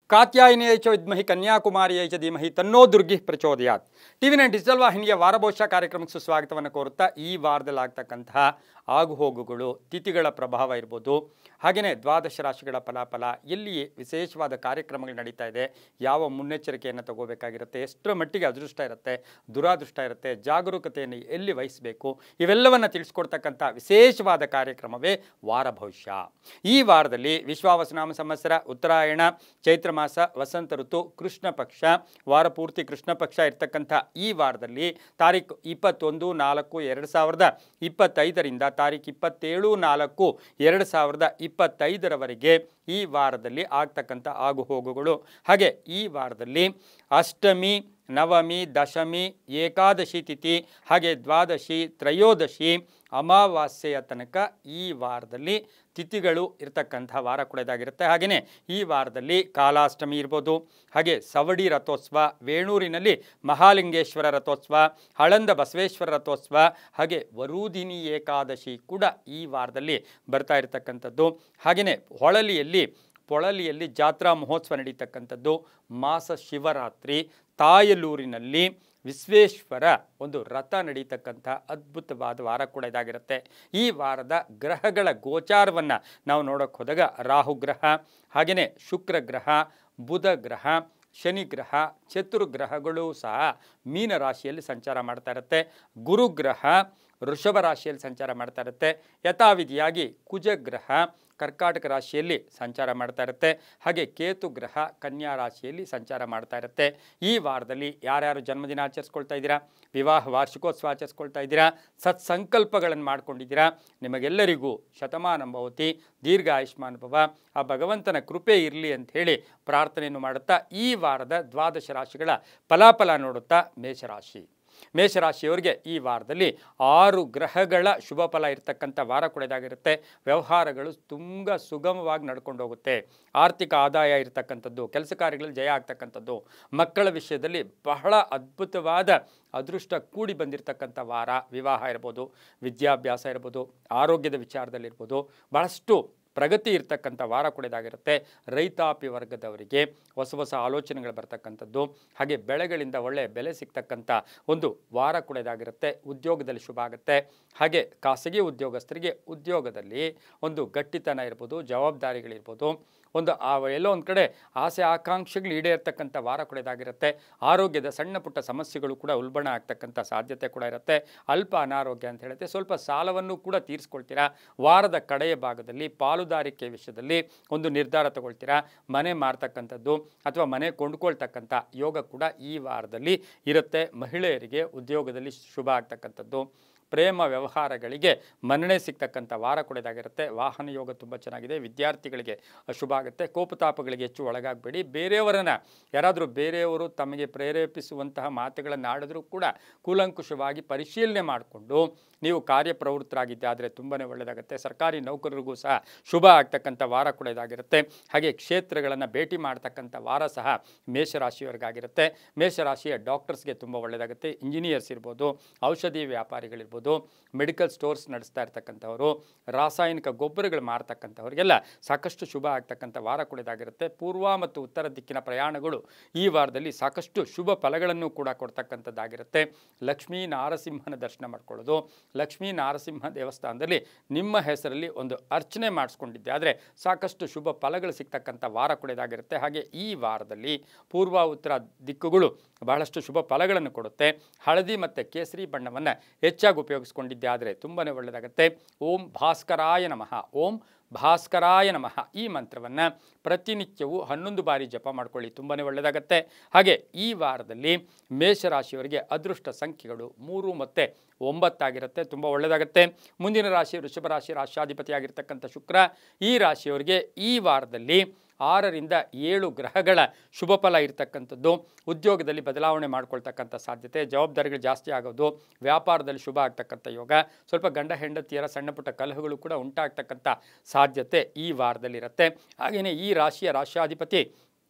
ಕಾತ್ಯಾಯಿನಿಯೈ ಚ ವಿದ್ಮಹಿ ಕನ್ಯಾಕುಮಾರಿಯೈ ಚ ಧೀಮಹಿ ತನ್ನೋ ದುರ್ಗಿ ಪ್ರಚೋದಯಾತ್. ಟಿವಿ9 ಡಿಜಿಟಲ್ ವಾಹಿನಿಯ ವಾರಭವಿಷ್ಯ ಕಾರ್ಯಕ್ರಮಕ್ಕೆ ಸುಸ್ವಾಗತವನ್ನು ಕೋರುತ್ತಾ ಈ ವಾರದಲ್ಲಿ ಆಗ್ತಕ್ಕಂತಹ ಆಗುಹೋಗುಗಳು, ತಿಥಿಗಳ ಪ್ರಭಾವ ಇರ್ಬೋದು, ಹಾಗೆಯೇ ದ್ವಾದಶ ರಾಶಿಗಳ ಫಲಾಫಲ, ಎಲ್ಲಿ ವಿಶೇಷವಾದ ಕಾರ್ಯಕ್ರಮಗಳು ನಡೀತಾ ಇದೆ, ಯಾವ ಮುನ್ನೆಚ್ಚರಿಕೆಯನ್ನು ತಗೋಬೇಕಾಗಿರುತ್ತೆ, ಎಷ್ಟರ ಮಟ್ಟಿಗೆ ಅದೃಷ್ಟ ಇರುತ್ತೆ, ದುರಾದೃಷ್ಟ ಇರುತ್ತೆ, ಜಾಗರೂಕತೆಯನ್ನು ಎಲ್ಲಿ ವಹಿಸಬೇಕು, ಇವೆಲ್ಲವನ್ನು ತಿಳಿಸ್ಕೊಡ್ತಕ್ಕಂಥ ವಿಶೇಷವಾದ ಕಾರ್ಯಕ್ರಮವೇ ವಾರ ಭವಿಷ್ಯ. ಈ ವಾರದಲ್ಲಿ ವಿಶ್ವಾವಸುನಾಮ ಸಂವತ್ಸರ, ಉತ್ತರಾಯಣ, ಚೈತ್ರ ಮಾಸ, ವಸಂತ ಋತು, ಕೃಷ್ಣ ಪಕ್ಷ, ವಾರ ಪೂರ್ತಿ ಕೃಷ್ಣ ಪಕ್ಷ ಇರ್ತಕ್ಕಂಥ ಈ ವಾರದಲ್ಲಿ ತಾರೀಕು 21-4-2025 ತಾರೀಕು 27-4-2025 ಈ ವಾರದಲ್ಲಿ ಆಗ್ತಕ್ಕಂಥ ಆಗುಹೋಗುಗಳು. ಹಾಗೆ ಈ ವಾರದಲ್ಲಿ ಅಷ್ಟಮಿ, ನವಮಿ, ದಶಮಿ, ಏಕಾದಶಿ ತಿಥಿ, ಹಾಗೆ ದ್ವಾದಶಿ, ತ್ರಯೋದಶಿ, ಅಮಾವಾಸ್ಯೆಯ ತನಕ ಈ ವಾರದಲ್ಲಿ ತಿಥಿಗಳು ಇರ್ತಕ್ಕಂಥ ವಾರ ಕೂಡ ಇದಾಗಿರುತ್ತೆ. ಹಾಗೆಯೇ ಈ ವಾರದಲ್ಲಿ ಕಾಲಾಷ್ಟಮಿ ಇರ್ಬೋದು, ಹಾಗೆ ಸವಡಿ ರಥೋತ್ಸವ, ವೇಣೂರಿನಲ್ಲಿ ಮಹಾಲಿಂಗೇಶ್ವರ ರಥೋತ್ಸವ, ಹಳಂದ ಬಸವೇಶ್ವರ ರಥೋತ್ಸವ, ಹಾಗೆ ವರೂಧಿನಿ ಏಕಾದಶಿ ಕೂಡ ಈ ವಾರದಲ್ಲಿ ಬರ್ತಾ ಇರತಕ್ಕಂಥದ್ದು. ಹಾಗೆಯೇ ಪೊಳಲಿಯಲ್ಲಿ ಜಾತ್ರಾ ಮಹೋತ್ಸವ ನಡೀತಕ್ಕಂಥದ್ದು, ಮಾಸ ಶಿವರಾತ್ರಿ, ತಾಯಲೂರಿನಲ್ಲಿ ವಿಶ್ವೇಶ್ವರ ಒಂದು ರಥ ನಡೀತಕ್ಕಂಥ ಅದ್ಭುತವಾದ ವಾರ ಕೂಡ ಇದಾಗಿರುತ್ತೆ. ಈ ವಾರದ ಗ್ರಹಗಳ ಗೋಚಾರವನ್ನು ನಾವು ನೋಡೋಕ್ಕೆ ಹೋದಾಗ ರಾಹುಗ್ರಹ, ಹಾಗೆಯೇ ಶುಕ್ರ ಗ್ರಹ, ಬುಧ ಗ್ರಹ, ಶನಿ ಗ್ರಹ, ಚತುರ್ಗ್ರಹಗಳು ಸಹ ಮೀನ ರಾಶಿಯಲ್ಲಿ ಸಂಚಾರ ಮಾಡ್ತಾ ಇರುತ್ತೆ. ಗುರುಗ್ರಹ ವೃಷಭ ರಾಶಿಯಲ್ಲಿ ಸಂಚಾರ ಮಾಡ್ತಾ ಇರುತ್ತೆ. ಯಥಾವಿಧಿಯಾಗಿ ಕುಜಗ್ರಹ ಕರ್ಕಾಟಕ ರಾಶಿಯಲ್ಲಿ ಸಂಚಾರ ಮಾಡ್ತಾ ಇರುತ್ತೆ. ಹಾಗೆ ಕೇತು ಗ್ರಹ ಕನ್ಯಾ ರಾಶಿಯಲ್ಲಿ ಸಂಚಾರ ಮಾಡ್ತಾ ಇರುತ್ತೆ. ಈ ವಾರದಲ್ಲಿ ಯಾರ್ಯಾರು ಜನ್ಮದಿನ ಆಚರಿಸ್ಕೊಳ್ತಾ ಇದ್ದೀರಾ, ವಿವಾಹ ವಾರ್ಷಿಕೋತ್ಸವ ಆಚರಿಸ್ಕೊಳ್ತಾ ಇದ್ದೀರಾ, ಸತ್ಸಂಕಲ್ಪಗಳನ್ನು ಮಾಡ್ಕೊಂಡಿದ್ದೀರಾ, ನಿಮಗೆಲ್ಲರಿಗೂ ಶತಮಾನ ಭವತಿ, ದೀರ್ಘ ಆಯುಷ್ಮಾನ್ ಭವ, ಆ ಭಗವಂತನ ಕೃಪೆ ಇರಲಿ ಅಂತ ಹೇಳಿ ಪ್ರಾರ್ಥನೆಯನ್ನು ಮಾಡುತ್ತಾ ಈ ವಾರದ ದ್ವಾದಶ ರಾಶಿಗಳ ಫಲಾಫಲ ನೋಡುತ್ತಾ ಮೇಷರಾಶಿಯವರಿಗೆ ಈ ವಾರದಲ್ಲಿ 6 ಗ್ರಹಗಳ ಶುಭ ಫಲ ಇರತಕ್ಕಂಥ ವಾರ ಕೂಡ ಇದಾಗಿರುತ್ತೆ. ವ್ಯವಹಾರಗಳು ತುಂಬ ಸುಗಮವಾಗಿ ನಡ್ಕೊಂಡು ಹೋಗುತ್ತೆ. ಆರ್ಥಿಕ ಆದಾಯ ಇರತಕ್ಕಂಥದ್ದು, ಕೆಲಸ ಕಾರ್ಯಗಳಲ್ಲಿ ಜಯ ಆಗ್ತಕ್ಕಂಥದ್ದು, ಮಕ್ಕಳ ವಿಷಯದಲ್ಲಿ ಬಹಳ ಅದ್ಭುತವಾದ ಅದೃಷ್ಟ ಕೂಡಿ ಬಂದಿರತಕ್ಕಂಥ ವಾರ. ವಿವಾಹ ಇರ್ಬೋದು, ವಿದ್ಯಾಭ್ಯಾಸ ಇರ್ಬೋದು, ಆರೋಗ್ಯದ ವಿಚಾರದಲ್ಲಿರ್ಬೋದು ಬಹಳಷ್ಟು ಪ್ರಗತಿ ಇರ್ತಕ್ಕಂಥ ವಾರ ಕೂಡ ಇದಾಗಿರುತ್ತೆ. ರೈತಾಪಿ ವರ್ಗದವರಿಗೆ ಹೊಸ ಆಲೋಚನೆಗಳು ಬರ್ತಕ್ಕಂಥದ್ದು, ಹಾಗೆ ಬೆಳೆಗಳಿಂದ ಒಳ್ಳೆಯ ಬೆಲೆ ಸಿಗ್ತಕ್ಕಂಥ ಒಂದು ವಾರ ಕೂಡ ಇದಾಗಿರುತ್ತೆ. ಉದ್ಯೋಗದಲ್ಲಿ ಶುಭ ಆಗುತ್ತೆ. ಹಾಗೆ ಖಾಸಗಿ ಉದ್ಯೋಗಸ್ಥರಿಗೆ ಉದ್ಯೋಗದಲ್ಲಿ ಒಂದು ಗಟ್ಟಿತನ ಇರ್ಬೋದು, ಜವಾಬ್ದಾರಿಗಳಿರ್ಬೋದು, ಎಲ್ಲೋ ಒಂದು ಕಡೆ ಆಸೆ ಆಕಾಂಕ್ಷೆಗಳು ಈಡೇರ್ತಕ್ಕಂಥ ವಾರ ಕೂಡ ಇದಾಗಿರುತ್ತೆ. ಆರೋಗ್ಯದ ಸಣ್ಣ ಪುಟ್ಟ ಸಮಸ್ಯೆಗಳು ಕೂಡ ಉಲ್ಬಣ ಆಗ್ತಕ್ಕಂಥ ಸಾಧ್ಯತೆ ಕೂಡ ಇರುತ್ತೆ. ಅಲ್ಪ ಅನಾರೋಗ್ಯ ಅಂತ ಹೇಳುತ್ತೆ. ಸ್ವಲ್ಪ ಸಾಲವನ್ನು ಕೂಡ ತೀರಿಸ್ಕೊಳ್ತೀರಾ. ವಾರದ ಕಡೆಯ ಭಾಗದಲ್ಲಿ ಪಾಲುದಾರಿಕೆ ವಿಷಯದಲ್ಲಿ ಒಂದು ನಿರ್ಧಾರ ತಗೊಳ್ತೀರಾ. ಮನೆ ಮಾರ್ತಕ್ಕಂಥದ್ದು ಅಥವಾ ಮನೆ ಕೊಂಡ್ಕೊಳ್ತಕ್ಕಂಥ ಯೋಗ ಕೂಡ ಈ ವಾರದಲ್ಲಿ ಇರುತ್ತೆ. ಮಹಿಳೆಯರಿಗೆ ಉದ್ಯೋಗದಲ್ಲಿ ಶುಭ ಆಗ್ತಕ್ಕಂಥದ್ದು, ಪ್ರೇಮ ವ್ಯವಹಾರಗಳಿಗೆ ಮನ್ನಣೆ ಸಿಗ್ತಕ್ಕಂಥ ವಾರ ಕೂಡ ಇದಾಗಿರುತ್ತೆ. ವಾಹನ ಯೋಗ ತುಂಬ ಚೆನ್ನಾಗಿದೆ. ವಿದ್ಯಾರ್ಥಿಗಳಿಗೆ ಶುಭ ಆಗುತ್ತೆ. ಕೋಪತಾಪಗಳಿಗೆ ಹೆಚ್ಚು ಒಳಗಾಗಬೇಡಿ. ಬೇರೆಯವರು ತಮಗೆ ಪ್ರೇರೇಪಿಸುವಂತಹ ಮಾತುಗಳನ್ನು ಆಡಿದ್ರೂ ಕೂಡ ಕೂಲಂಕುಷವಾಗಿ ಪರಿಶೀಲನೆ ಮಾಡಿಕೊಂಡು ನೀವು ಕಾರ್ಯಪ್ರವೃತ್ತರಾಗಿದ್ದೆ ಆದರೆ ತುಂಬಾ ಒಳ್ಳೆಯದಾಗುತ್ತೆ. ಸರ್ಕಾರಿ ನೌಕರರಿಗೂ ಸಹ ಶುಭ ಆಗ್ತಕ್ಕಂಥ ವಾರ ಕೂಡ ಇದಾಗಿರುತ್ತೆ. ಹಾಗೆ ಕ್ಷೇತ್ರಗಳನ್ನು ಭೇಟಿ ಮಾಡ್ತಕ್ಕಂಥ ವಾರ ಸಹ ಮೇಷರಾಶಿಯವರಿಗಾಗಿರುತ್ತೆ. ಮೇಷರಾಶಿಯ ಡಾಕ್ಟರ್ಸ್ಗೆ ತುಂಬ ಒಳ್ಳೆಯದಾಗುತ್ತೆ. ಇಂಜಿನಿಯರ್ಸ್ ಇರ್ಬೋದು, ಔಷಧಿ ವ್ಯಾಪಾರಿಗಳಿರ್ಬೋದು, ಮೆಡಿಕಲ್ ಸ್ಟೋರ್ಸ್ ನಡೆಸ್ತಾ ಇರ್ತಕ್ಕಂಥವರು, ರಾಸಾಯನಿಕ ಗೊಬ್ಬರಗಳು ಮಾರ್ತಕ್ಕಂಥವ್ರಿಗೆಲ್ಲ ಸಾಕಷ್ಟು ಶುಭ ಆಗ್ತಕ್ಕಂಥ ವಾರ ಕೂಡ ಇದಾಗಿರುತ್ತೆ. ಪೂರ್ವ ಮತ್ತು ಉತ್ತರ ದಿಕ್ಕಿನ ಪ್ರಯಾಣಗಳು ಈ ವಾರದಲ್ಲಿ ಸಾಕಷ್ಟು ಶುಭ ಫಲಗಳನ್ನು ಕೂಡ ಕೊಡ್ತಕ್ಕಂಥದ್ದಾಗಿರುತ್ತೆ. ಲಕ್ಷ್ಮೀ ನಾರಸಿಂಹನ ದರ್ಶನ ಮಾಡ್ಕೊಳ್ಳೋದು, ಲಕ್ಷ್ಮೀ ನಾರಸಿಂಹ ದೇವಸ್ಥಾನದಲ್ಲಿ ನಿಮ್ಮ ಹೆಸರಲ್ಲಿ ಒಂದು ಅರ್ಚನೆ ಮಾಡಿಸ್ಕೊಂಡಿದ್ದೆ ಆದರೆ ಸಾಕಷ್ಟು ಶುಭ ಫಲಗಳು ಸಿಗ್ತಕ್ಕಂಥ ವಾರ ಕೂಡ ಇದಾಗಿರುತ್ತೆ. ಹಾಗೆ ಈ ವಾರದಲ್ಲಿ ಪೂರ್ವ ಉತ್ತರ ದಿಕ್ಕುಗಳು ಬಹಳಷ್ಟು ಶುಭ ಫಲಗಳನ್ನು ಕೊಡುತ್ತೆ. ಹಳದಿ ಮತ್ತು ಕೇಸರಿ ಬಣ್ಣವನ್ನು ಹೆಚ್ಚಾಗಿ ಉಪಯೋಗಿಸ್ಕೊಂಡಿದ್ದೆ ಆದರೆ ತುಂಬಾ ಒಳ್ಳೆಯದಾಗುತ್ತೆ. ಓಂ ಭಾಸ್ಕರಾಯ ನಮಃ, ಓಂ ಭಾಸ್ಕರಾಯ ನಮಃ ಈ ಮಂತ್ರವನ್ನು ಪ್ರತಿನಿತ್ಯವೂ 11 ಬಾರಿ ಜಪ ಮಾಡ್ಕೊಳ್ಳಿ, ತುಂಬಾ ಒಳ್ಳೆಯದಾಗುತ್ತೆ. ಹಾಗೆ ಈ ವಾರದಲ್ಲಿ ಮೇಷರಾಶಿಯವರಿಗೆ ಅದೃಷ್ಟ ಸಂಖ್ಯೆಗಳು 3 ಮತ್ತು 9 ಆಗಿರುತ್ತೆ, ತುಂಬ ಒಳ್ಳೆಯದಾಗುತ್ತೆ. ಮುಂದಿನ ರಾಶಿ ವೃಷಭ ರಾಶಿ, ರಾಷ್ಟ್ರಾಧಿಪತಿಯಾಗಿರ್ತಕ್ಕಂಥ ಶುಕ್ರ. ಈ ರಾಶಿಯವರಿಗೆ ಈ ವಾರದಲ್ಲಿ 6-7 ಗ್ರಹಗಳ ಶುಭ ಫಲ ಇರತಕ್ಕಂಥದ್ದು. ಉದ್ಯೋಗದಲ್ಲಿ ಬದಲಾವಣೆ ಮಾಡ್ಕೊಳ್ತಕ್ಕಂಥ ಸಾಧ್ಯತೆ, ಜವಾಬ್ದಾರಿಗಳು ಜಾಸ್ತಿ ಆಗೋದು, ವ್ಯಾಪಾರದಲ್ಲಿ ಶುಭ ಆಗ್ತಕ್ಕಂಥ ಯೋಗ, ಸ್ವಲ್ಪ ಗಂಡ ಹೆಂಡತಿಯರ ಸಣ್ಣ ಪುಟ್ಟ ಕಲಹಗಳು ಕೂಡ ಉಂಟಾಗ್ತಕ್ಕಂಥ ಸಾಧ್ಯತೆ ಈ ವಾರದಲ್ಲಿರುತ್ತೆ. ಹಾಗೆಯೇ ಈ ರಾಶಿಯ ರಾಷ್ಟ್ರಾಧಿಪತಿ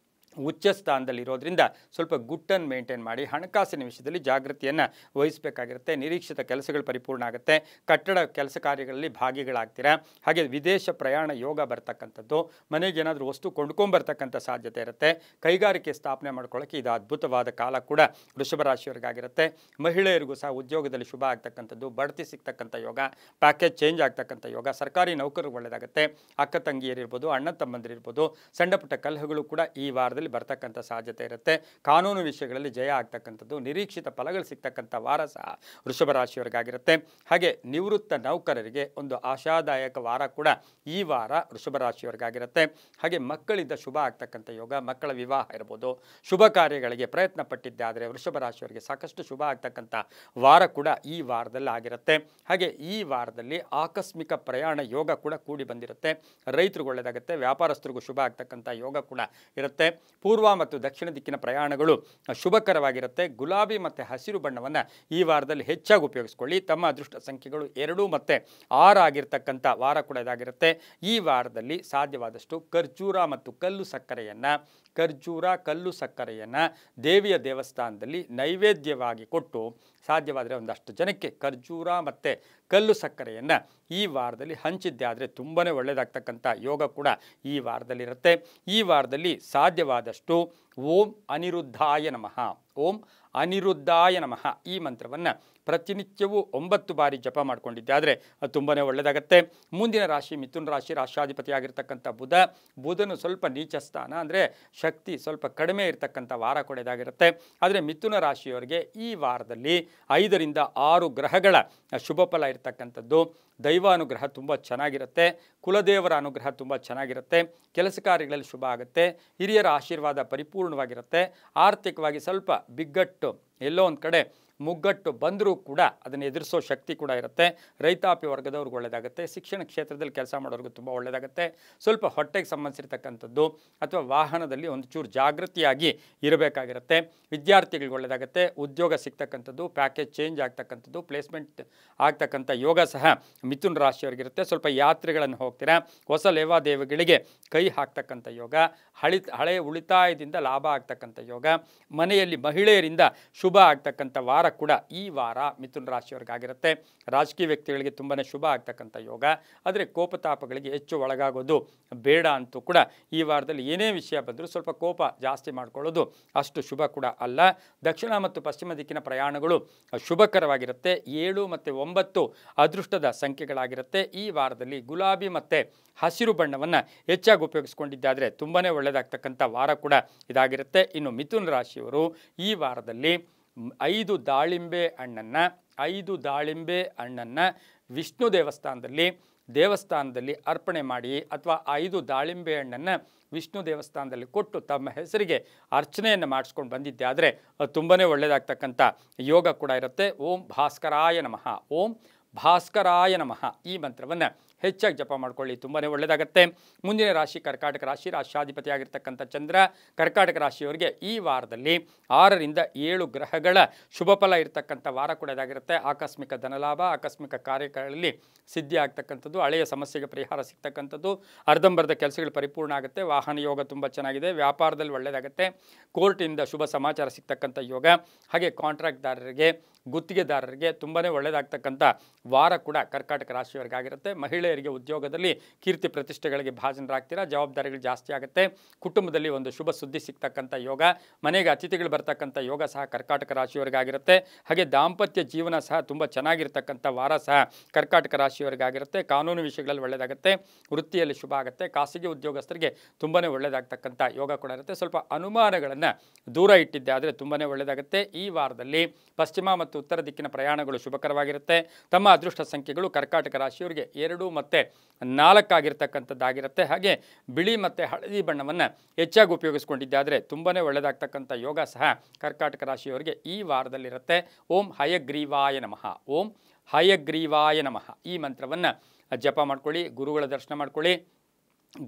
ಉಚ್ಚ ಸ್ಥಾನದಲ್ಲಿರೋದ್ರಿಂದ ಸ್ವಲ್ಪ ಗುಟ್ಟನ್ನು ಮೇಂಟೈನ್ ಮಾಡಿ ಹಣಕಾಸಿನ ವಿಷಯದಲ್ಲಿ ಜಾಗೃತಿಯನ್ನು ವಹಿಸಬೇಕಾಗಿರುತ್ತೆ. ನಿರೀಕ್ಷಿತ ಕೆಲಸಗಳು ಪರಿಪೂರ್ಣ ಆಗುತ್ತೆ. ಕಟ್ಟಡ ಕೆಲಸ ಕಾರ್ಯಗಳಲ್ಲಿ ಭಾಗಿಗಳಾಗ್ತೀರಾ. ಹಾಗೆ ವಿದೇಶ ಪ್ರಯಾಣ ಯೋಗ ಬರ್ತಕ್ಕಂಥದ್ದು, ಮನೆಗೆ ಏನಾದರೂ ವಸ್ತು ಕೊಂಡ್ಕೊಂಬರ್ತಕ್ಕಂಥ ಸಾಧ್ಯತೆ ಇರುತ್ತೆ. ಕೈಗಾರಿಕೆ ಸ್ಥಾಪನೆ ಮಾಡ್ಕೊಳ್ಳೋಕ್ಕೆ ಇದು ಅದ್ಭುತವಾದ ಕಾಲ ಕೂಡ ವೃಷಭ ರಾಶಿಯವರಿಗಾಗಿರುತ್ತೆ. ಮಹಿಳೆಯರಿಗೂ ಸಹ ಉದ್ಯೋಗದಲ್ಲಿ ಶುಭ ಆಗ್ತಕ್ಕಂಥದ್ದು, ಬಡ್ತಿ ಸಿಗ್ತಕ್ಕಂಥ ಯೋಗ, ಪ್ಯಾಕೇಜ್ ಚೇಂಜ್ ಆಗ್ತಕ್ಕಂಥ ಯೋಗ, ಸರ್ಕಾರಿ ನೌಕರರು ಒಳ್ಳೆಯದಾಗುತ್ತೆ. ಅಕ್ಕ ತಂಗಿಯರಿರ್ಬೋದು, ಅಣ್ಣ ತಮ್ಮಂದಿರಿರ್ಬೋದು, ಸಣ್ಣ ಪುಟ್ಟ ಕಲಹಗಳು ಕೂಡ ಈ ವಾರದಲ್ಲಿ ಬರ್ತಕ್ಕಂಥ ಸಾಧ್ಯತೆ ಇರುತ್ತೆ. ಕಾನೂನು ವಿಷಯಗಳಲ್ಲಿ ಜಯ ಆಗ್ತಕ್ಕಂಥದ್ದು, ನಿರೀಕ್ಷಿತ ಫಲಗಳು ಸಿಗ್ತಕ್ಕಂಥ ವಾರ ಸಹ ವೃಷಭ ರಾಶಿಯವರಿಗಾಗಿರುತ್ತೆ. ಹಾಗೆ ನಿವೃತ್ತ ನೌಕರರಿಗೆ ಒಂದು ಆಶಾದಾಯಕ ವಾರ ಕೂಡ ಈ ವಾರ ವೃಷಭ ರಾಶಿಯವರಿಗಾಗಿರುತ್ತೆ. ಹಾಗೆ ಮಕ್ಕಳಿಂದ ಶುಭ ಆಗ್ತಕ್ಕಂಥ ಯೋಗ, ಮಕ್ಕಳ ವಿವಾಹ ಇರ್ಬೋದು, ಶುಭ ಕಾರ್ಯಗಳಿಗೆ ಪ್ರಯತ್ನ ಪಟ್ಟಿದ್ದಾದರೆ ವೃಷಭ ರಾಶಿಯವರಿಗೆ ಸಾಕಷ್ಟು ಶುಭ ಆಗ್ತಕ್ಕಂಥ ವಾರ ಕೂಡ ಈ ವಾರದಲ್ಲಿ ಆಗಿರುತ್ತೆ. ಹಾಗೆ ಈ ವಾರದಲ್ಲಿ ಆಕಸ್ಮಿಕ ಪ್ರಯಾಣ ಯೋಗ ಕೂಡ ಕೂಡಿ ಬಂದಿರುತ್ತೆ. ರೈತರಿಗೂ ಒಳ್ಳೆಯದಾಗುತ್ತೆ, ವ್ಯಾಪಾರಸ್ಥರಿಗೂ ಶುಭ ಆಗ್ತಕ್ಕಂಥ ಯೋಗ ಕೂಡ ಇರುತ್ತೆ. ಪೂರ್ವ ಮತ್ತು ದಕ್ಷಿಣ ದಿಕ್ಕಿನ ಪ್ರಯಾಣಗಳು ಶುಭಕರವಾಗಿರುತ್ತೆ. ಗುಲಾಬಿ ಮತ್ತು ಹಸಿರು ಬಣ್ಣವನ್ನು ಈ ವಾರದಲ್ಲಿ ಹೆಚ್ಚಾಗಿ ಉಪಯೋಗಿಸ್ಕೊಳ್ಳಿ. ತಮ್ಮ ಅದೃಷ್ಟ ಸಂಖ್ಯೆಗಳು 2 ಮತ್ತು 6 ಆಗಿರ್ತಕ್ಕಂಥ ವಾರ ಕೂಡ ಇದಾಗಿರುತ್ತೆ. ಈ ವಾರದಲ್ಲಿ ಸಾಧ್ಯವಾದಷ್ಟು ಖರ್ಜೂರ ಮತ್ತು ಕಲ್ಲು ಸಕ್ಕರೆಯನ್ನು ದೇವಿಯ ದೇವಸ್ಥಾನದಲ್ಲಿ ನೈವೇದ್ಯವಾಗಿ ಕೊಟ್ಟು ಸಾಧ್ಯವಾದರೆ ಒಂದಷ್ಟು ಜನಕ್ಕೆ ಖರ್ಜೂರ ಮತ್ತು ಕಲ್ಲು ಸಕ್ಕರೆಯನ್ನು ಈ ವಾರದಲ್ಲಿ ಹಂಚಿದ್ದೆ ಆದರೆ ತುಂಬಾ ಒಳ್ಳೆಯದಾಗ್ತಕ್ಕಂಥ ಯೋಗ ಕೂಡ ಈ ವಾರದಲ್ಲಿರುತ್ತೆ. ಈ ವಾರದಲ್ಲಿ ಸಾಧ್ಯವಾದಷ್ಟು ಓಂ ಅನಿರುದ್ಧಾಯ ನಮಃ, ಓಂ ಅನಿರುದ್ಧಾಯ ನಮಃ ಈ ಮಂತ್ರವನ್ನು ಪ್ರತಿನಿತ್ಯವೂ 9 ಬಾರಿ ಜಪ ಮಾಡಿಕೊಂಡಿದ್ದೆ ಆದರೆ ಅದು ತುಂಬಾ ಒಳ್ಳೆಯದಾಗುತ್ತೆ. ಮುಂದಿನ ರಾಶಿ ಮಿಥುನ ರಾಶಿ, ರಾಷ್ಟ್ರಾಧಿಪತಿಯಾಗಿರ್ತಕ್ಕಂಥ ಬುಧನು ಸ್ವಲ್ಪ ನೀಚ ಸ್ಥಾನ ಅಂದರೆ ಶಕ್ತಿ ಸ್ವಲ್ಪ ಕಡಿಮೆ ಇರತಕ್ಕಂಥ ವಾರ ಕೂಡ ಇದಾಗಿರುತ್ತೆ. ಆದರೆ ಮಿಥುನ ರಾಶಿಯವರಿಗೆ ಈ ವಾರದಲ್ಲಿ 5 ರಿಂದ 6 ಗ್ರಹಗಳ ಶುಭ ಫಲ ಇರತಕ್ಕಂಥದ್ದು. ದೈವಾನುಗ್ರಹ ತುಂಬ ಚೆನ್ನಾಗಿರುತ್ತೆ, ಕುಲದೇವರ ಅನುಗ್ರಹ ತುಂಬ ಚೆನ್ನಾಗಿರುತ್ತೆ, ಕೆಲಸ ಕಾರ್ಯಗಳಲ್ಲಿ ಶುಭ ಆಗುತ್ತೆ, ಹಿರಿಯರ ಆಶೀರ್ವಾದ ಪರಿಪೂರ್ಣವಾಗಿರುತ್ತೆ. ಆರ್ಥಿಕವಾಗಿ ಸ್ವಲ್ಪ ಬಿಗ್ಗಟ್ಟು, ಎಲ್ಲೋ ಒಂದು ಕಡೆ ಮುಗ್ಗಟ್ಟು ಬಂದರೂ ಕೂಡ ಅದನ್ನು ಎದುರಿಸೋ ಶಕ್ತಿ ಕೂಡ ಇರುತ್ತೆ. ರೈತಾಪಿ ವರ್ಗದವ್ರಿಗೆ ಒಳ್ಳೆಯದಾಗುತ್ತೆ. ಶಿಕ್ಷಣ ಕ್ಷೇತ್ರದಲ್ಲಿ ಕೆಲಸ ಮಾಡೋರಿಗೂ ತುಂಬ ಒಳ್ಳೆಯದಾಗುತ್ತೆ. ಸ್ವಲ್ಪ ಹೊಟ್ಟೆಗೆ ಸಂಬಂಧಿಸಿರ್ತಕ್ಕಂಥದ್ದು ಅಥವಾ ವಾಹನದಲ್ಲಿ ಒಂದು ಚೂರು ಜಾಗೃತಿಯಾಗಿ ಇರಬೇಕಾಗಿರುತ್ತೆ. ವಿದ್ಯಾರ್ಥಿಗಳಿಗೆ ಒಳ್ಳೆಯದಾಗುತ್ತೆ. ಉದ್ಯೋಗ ಸಿಗ್ತಕ್ಕಂಥದ್ದು, ಪ್ಯಾಕೇಜ್ ಚೇಂಜ್ ಆಗ್ತಕ್ಕಂಥದ್ದು, ಪ್ಲೇಸ್ಮೆಂಟ್ ಆಗ್ತಕ್ಕಂಥ ಯೋಗ ಸಹ ಮಿಥುನ ರಾಶಿಯವರಿಗಿರುತ್ತೆ. ಸ್ವಲ್ಪ ಯಾತ್ರೆಗಳನ್ನು ಹೋಗ್ತೀರಾ, ಹೊಸ ಲೇವಾದೇವಿಗಳಿಗೆ ಕೈ ಹಾಕ್ತಕ್ಕಂಥ ಯೋಗ, ಹಳೆಯ ಉಳಿತಾಯದಿಂದ ಲಾಭ ಆಗ್ತಕ್ಕಂಥ ಯೋಗ, ಮನೆಯಲ್ಲಿ ಮಹಿಳೆಯರಿಂದ ಶುಭ ಆಗ್ತಕ್ಕಂಥ ವಾರ ಕೂಡ ಈ ವಾರ ಮಿಥುನ ರಾಶಿಯವರಿಗಾಗಿರುತ್ತೆ. ರಾಜಕೀಯ ವ್ಯಕ್ತಿಗಳಿಗೆ ತುಂಬಾ ಶುಭ ಆಗ್ತಕ್ಕಂಥ ಯೋಗ. ಆದರೆ ಕೋಪತಾಪಗಳಿಗೆ ಹೆಚ್ಚು ಒಳಗಾಗೋದು ಬೇಡ ಅಂತೂ ಕೂಡ ಈ ವಾರದಲ್ಲಿ ಏನೇ ವಿಷಯ ಬಂದರೂ ಸ್ವಲ್ಪ ಕೋಪ ಜಾಸ್ತಿ ಮಾಡ್ಕೊಳ್ಳೋದು ಅಷ್ಟು ಶುಭ ಕೂಡ ಅಲ್ಲ. ದಕ್ಷಿಣ ಮತ್ತು ಪಶ್ಚಿಮ ದಿಕ್ಕಿನ ಪ್ರಯಾಣಗಳು ಶುಭಕರವಾಗಿರುತ್ತೆ. 7 ಮತ್ತು 9 ಅದೃಷ್ಟದ ಸಂಖ್ಯೆಗಳಾಗಿರುತ್ತೆ. ಈ ವಾರದಲ್ಲಿ ಗುಲಾಬಿ ಮತ್ತು ಹಸಿರು ಬಣ್ಣವನ್ನು ಹೆಚ್ಚಾಗಿ ಉಪಯೋಗಿಸ್ಕೊಂಡಿದ್ದಾದರೆ ತುಂಬಾ ಒಳ್ಳೆಯದಾಗ್ತಕ್ಕಂಥ ವಾರ ಕೂಡ ಇದಾಗಿರುತ್ತೆ. ಇನ್ನು ಮಿಥುನ ರಾಶಿಯವರು ಈ ವಾರದಲ್ಲಿ 5 ದಾಳಿಂಬೆ ಹಣ್ಣನ್ನು ವಿಷ್ಣು ದೇವಸ್ಥಾನದಲ್ಲಿ ಅರ್ಪಣೆ ಮಾಡಿ ಅಥವಾ 5 ದಾಳಿಂಬೆ ಹಣ್ಣನ್ನು ವಿಷ್ಣು ದೇವಸ್ಥಾನದಲ್ಲಿ ಕೊಟ್ಟು ತಮ್ಮ ಹೆಸರಿಗೆ ಅರ್ಚನೆಯನ್ನು ಮಾಡಿಸ್ಕೊಂಡು ಬಂದಿದ್ದೆ ಆದರೆ ತುಂಬಾ ಒಳ್ಳೆಯದಾಗ್ತಕ್ಕಂಥ ಯೋಗ ಕೂಡ ಇರುತ್ತೆ. ಓಂ ಭಾಸ್ಕರಾಯ ನಮಃ, ಓಂ ಭಾಸ್ಕರಾಯ ನಮಃ ಈ ಮಂತ್ರವನ್ನು ಹೆಚ್ಚಾಗಿ ಜಪ ಮಾಡ್ಕೊಳ್ಳಿ, ತುಂಬಾ ಒಳ್ಳೆಯದಾಗುತ್ತೆ. ಮುಂದಿನ ರಾಶಿ ಕರ್ಕಾಟಕ ರಾಶಿ, ರಾಷ್ಟ್ರಾಧಿಪತಿಯಾಗಿರ್ತಕ್ಕಂಥ ಚಂದ್ರ ಕರ್ಕಾಟಕ ರಾಶಿಯವರಿಗೆ ಈ ವಾರದಲ್ಲಿ 6 ರಿಂದ 7 ಗ್ರಹಗಳ ಶುಭ ಫಲ ಇರತಕ್ಕಂಥ ವಾರ ಕೂಡ ಇದಾಗಿರುತ್ತೆ. ಆಕಸ್ಮಿಕ ಧನಲಾಭ, ಆಕಸ್ಮಿಕ ಕಾರ್ಯಗಳಲ್ಲಿ ಸಿದ್ಧಿ ಆಗ್ತಕ್ಕಂಥದ್ದು, ಹಳೆಯ ಸಮಸ್ಯೆಗೆ ಪರಿಹಾರ ಸಿಗ್ತಕ್ಕಂಥದ್ದು, ಅರ್ಧಂಬರ್ಧ ಕೆಲಸಗಳು ಪರಿಪೂರ್ಣ ಆಗುತ್ತೆ. ವಾಹನ ಯೋಗ ತುಂಬ ಚೆನ್ನಾಗಿದೆ. ವ್ಯಾಪಾರದಲ್ಲಿ ಒಳ್ಳೆಯದಾಗುತ್ತೆ. ಕೋರ್ಟಿಂದ ಶುಭ ಸಮಾಚಾರ ಸಿಗ್ತಕ್ಕಂಥ ಯೋಗ. ಹಾಗೆ ಕಾಂಟ್ರಾಕ್ಟ್ದಾರರಿಗೆ, ಗುತ್ತಿಗೆದಾರರಿಗೆ ತುಂಬಾ ಒಳ್ಳೆಯದಾಗ್ತಕ್ಕಂಥ ವಾರ ಕೂಡ ಕರ್ಕಾಟಕ ರಾಶಿಯವರಿಗಾಗಿರುತ್ತೆ. ಮಹಿಳೆಯರಿಗೆ ಉದ್ಯೋಗದಲ್ಲಿ ಕೀರ್ತಿ ಪ್ರತಿಷ್ಠೆಗಳಿಗೆ ಭಾಜನರಾಗ್ತೀರಾ, ಜವಾಬ್ದಾರಿಗಳು ಜಾಸ್ತಿ ಆಗುತ್ತೆ. ಕುಟುಂಬದಲ್ಲಿ ಒಂದು ಶುಭ ಸುದ್ದಿ ಸಿಗ್ತಕ್ಕಂಥ ಯೋಗ, ಮನೆಗೆ ಅತಿಥಿಗಳು ಬರ್ತಕ್ಕಂಥ ಯೋಗ ಸಹ ಕರ್ಕಾಟಕ ರಾಶಿಯವರಿಗಾಗಿರುತ್ತೆ. ಹಾಗೆ ದಾಂಪತ್ಯ ಜೀವನ ಸಹ ತುಂಬ ಚೆನ್ನಾಗಿರ್ತಕ್ಕಂಥ ವಾರ ಸಹ ಕರ್ಕಾಟಕ ರಾಶಿಯವರಿಗಾಗಿರುತ್ತೆ. ಕಾನೂನು ವಿಷಯಗಳಲ್ಲಿ ಒಳ್ಳೆಯದಾಗುತ್ತೆ, ವೃತ್ತಿಯಲ್ಲಿ ಶುಭ ಆಗುತ್ತೆ. ಖಾಸಗಿ ಉದ್ಯೋಗಸ್ಥರಿಗೆ ತುಂಬಾ ಒಳ್ಳೆಯದಾಗ್ತಕ್ಕಂಥ ಯೋಗ ಕೂಡ ಇರುತ್ತೆ. ಸ್ವಲ್ಪ ಅನುಮಾನಗಳನ್ನು ದೂರ ಇಟ್ಟಿದ್ದೆ ಆದರೆ ತುಂಬಾ ಒಳ್ಳೆಯದಾಗುತ್ತೆ. ಈ ವಾರದಲ್ಲಿ ಪಶ್ಚಿಮ ಮತ್ತು ಉತ್ತರ ದಿಕ್ಕಿನ ಪ್ರಯಾಣಗಳು ಶುಭಕರವಾಗಿರುತ್ತೆ. ತಮ್ಮ ಅದೃಷ್ಟ ಸಂಖ್ಯೆಗಳು ಕರ್ಕಾಟಕ ರಾಶಿಯವರಿಗೆ 2 ಮತ್ತು 4 ಆಗಿರ್ತಕ್ಕಂಥದ್ದಾಗಿರುತ್ತೆ. ಹಾಗೆ ಬಿಳಿ ಮತ್ತು ಹಳದಿ ಬಣ್ಣವನ್ನು ಹೆಚ್ಚಾಗಿ ಉಪಯೋಗಿಸ್ಕೊಂಡಿದ್ದಾದರೆ ತುಂಬಾ ಒಳ್ಳೆಯದಾಗ್ತಕ್ಕಂಥ ಯೋಗ ಸಹ ಕರ್ಕಾಟಕ ರಾಶಿಯವರಿಗೆ ಈ ವಾರದಲ್ಲಿರುತ್ತೆ. ಓಂ ಹಯಗ್ರೀವಾಯ ನಮಃ, ಓಂ ಹಯಗ್ರೀವಾಯ ನಮಃ ಈ ಮಂತ್ರವನ್ನು ಜಪ ಮಾಡ್ಕೊಳ್ಳಿ, ಗುರುಗಳ ದರ್ಶನ ಮಾಡ್ಕೊಳ್ಳಿ.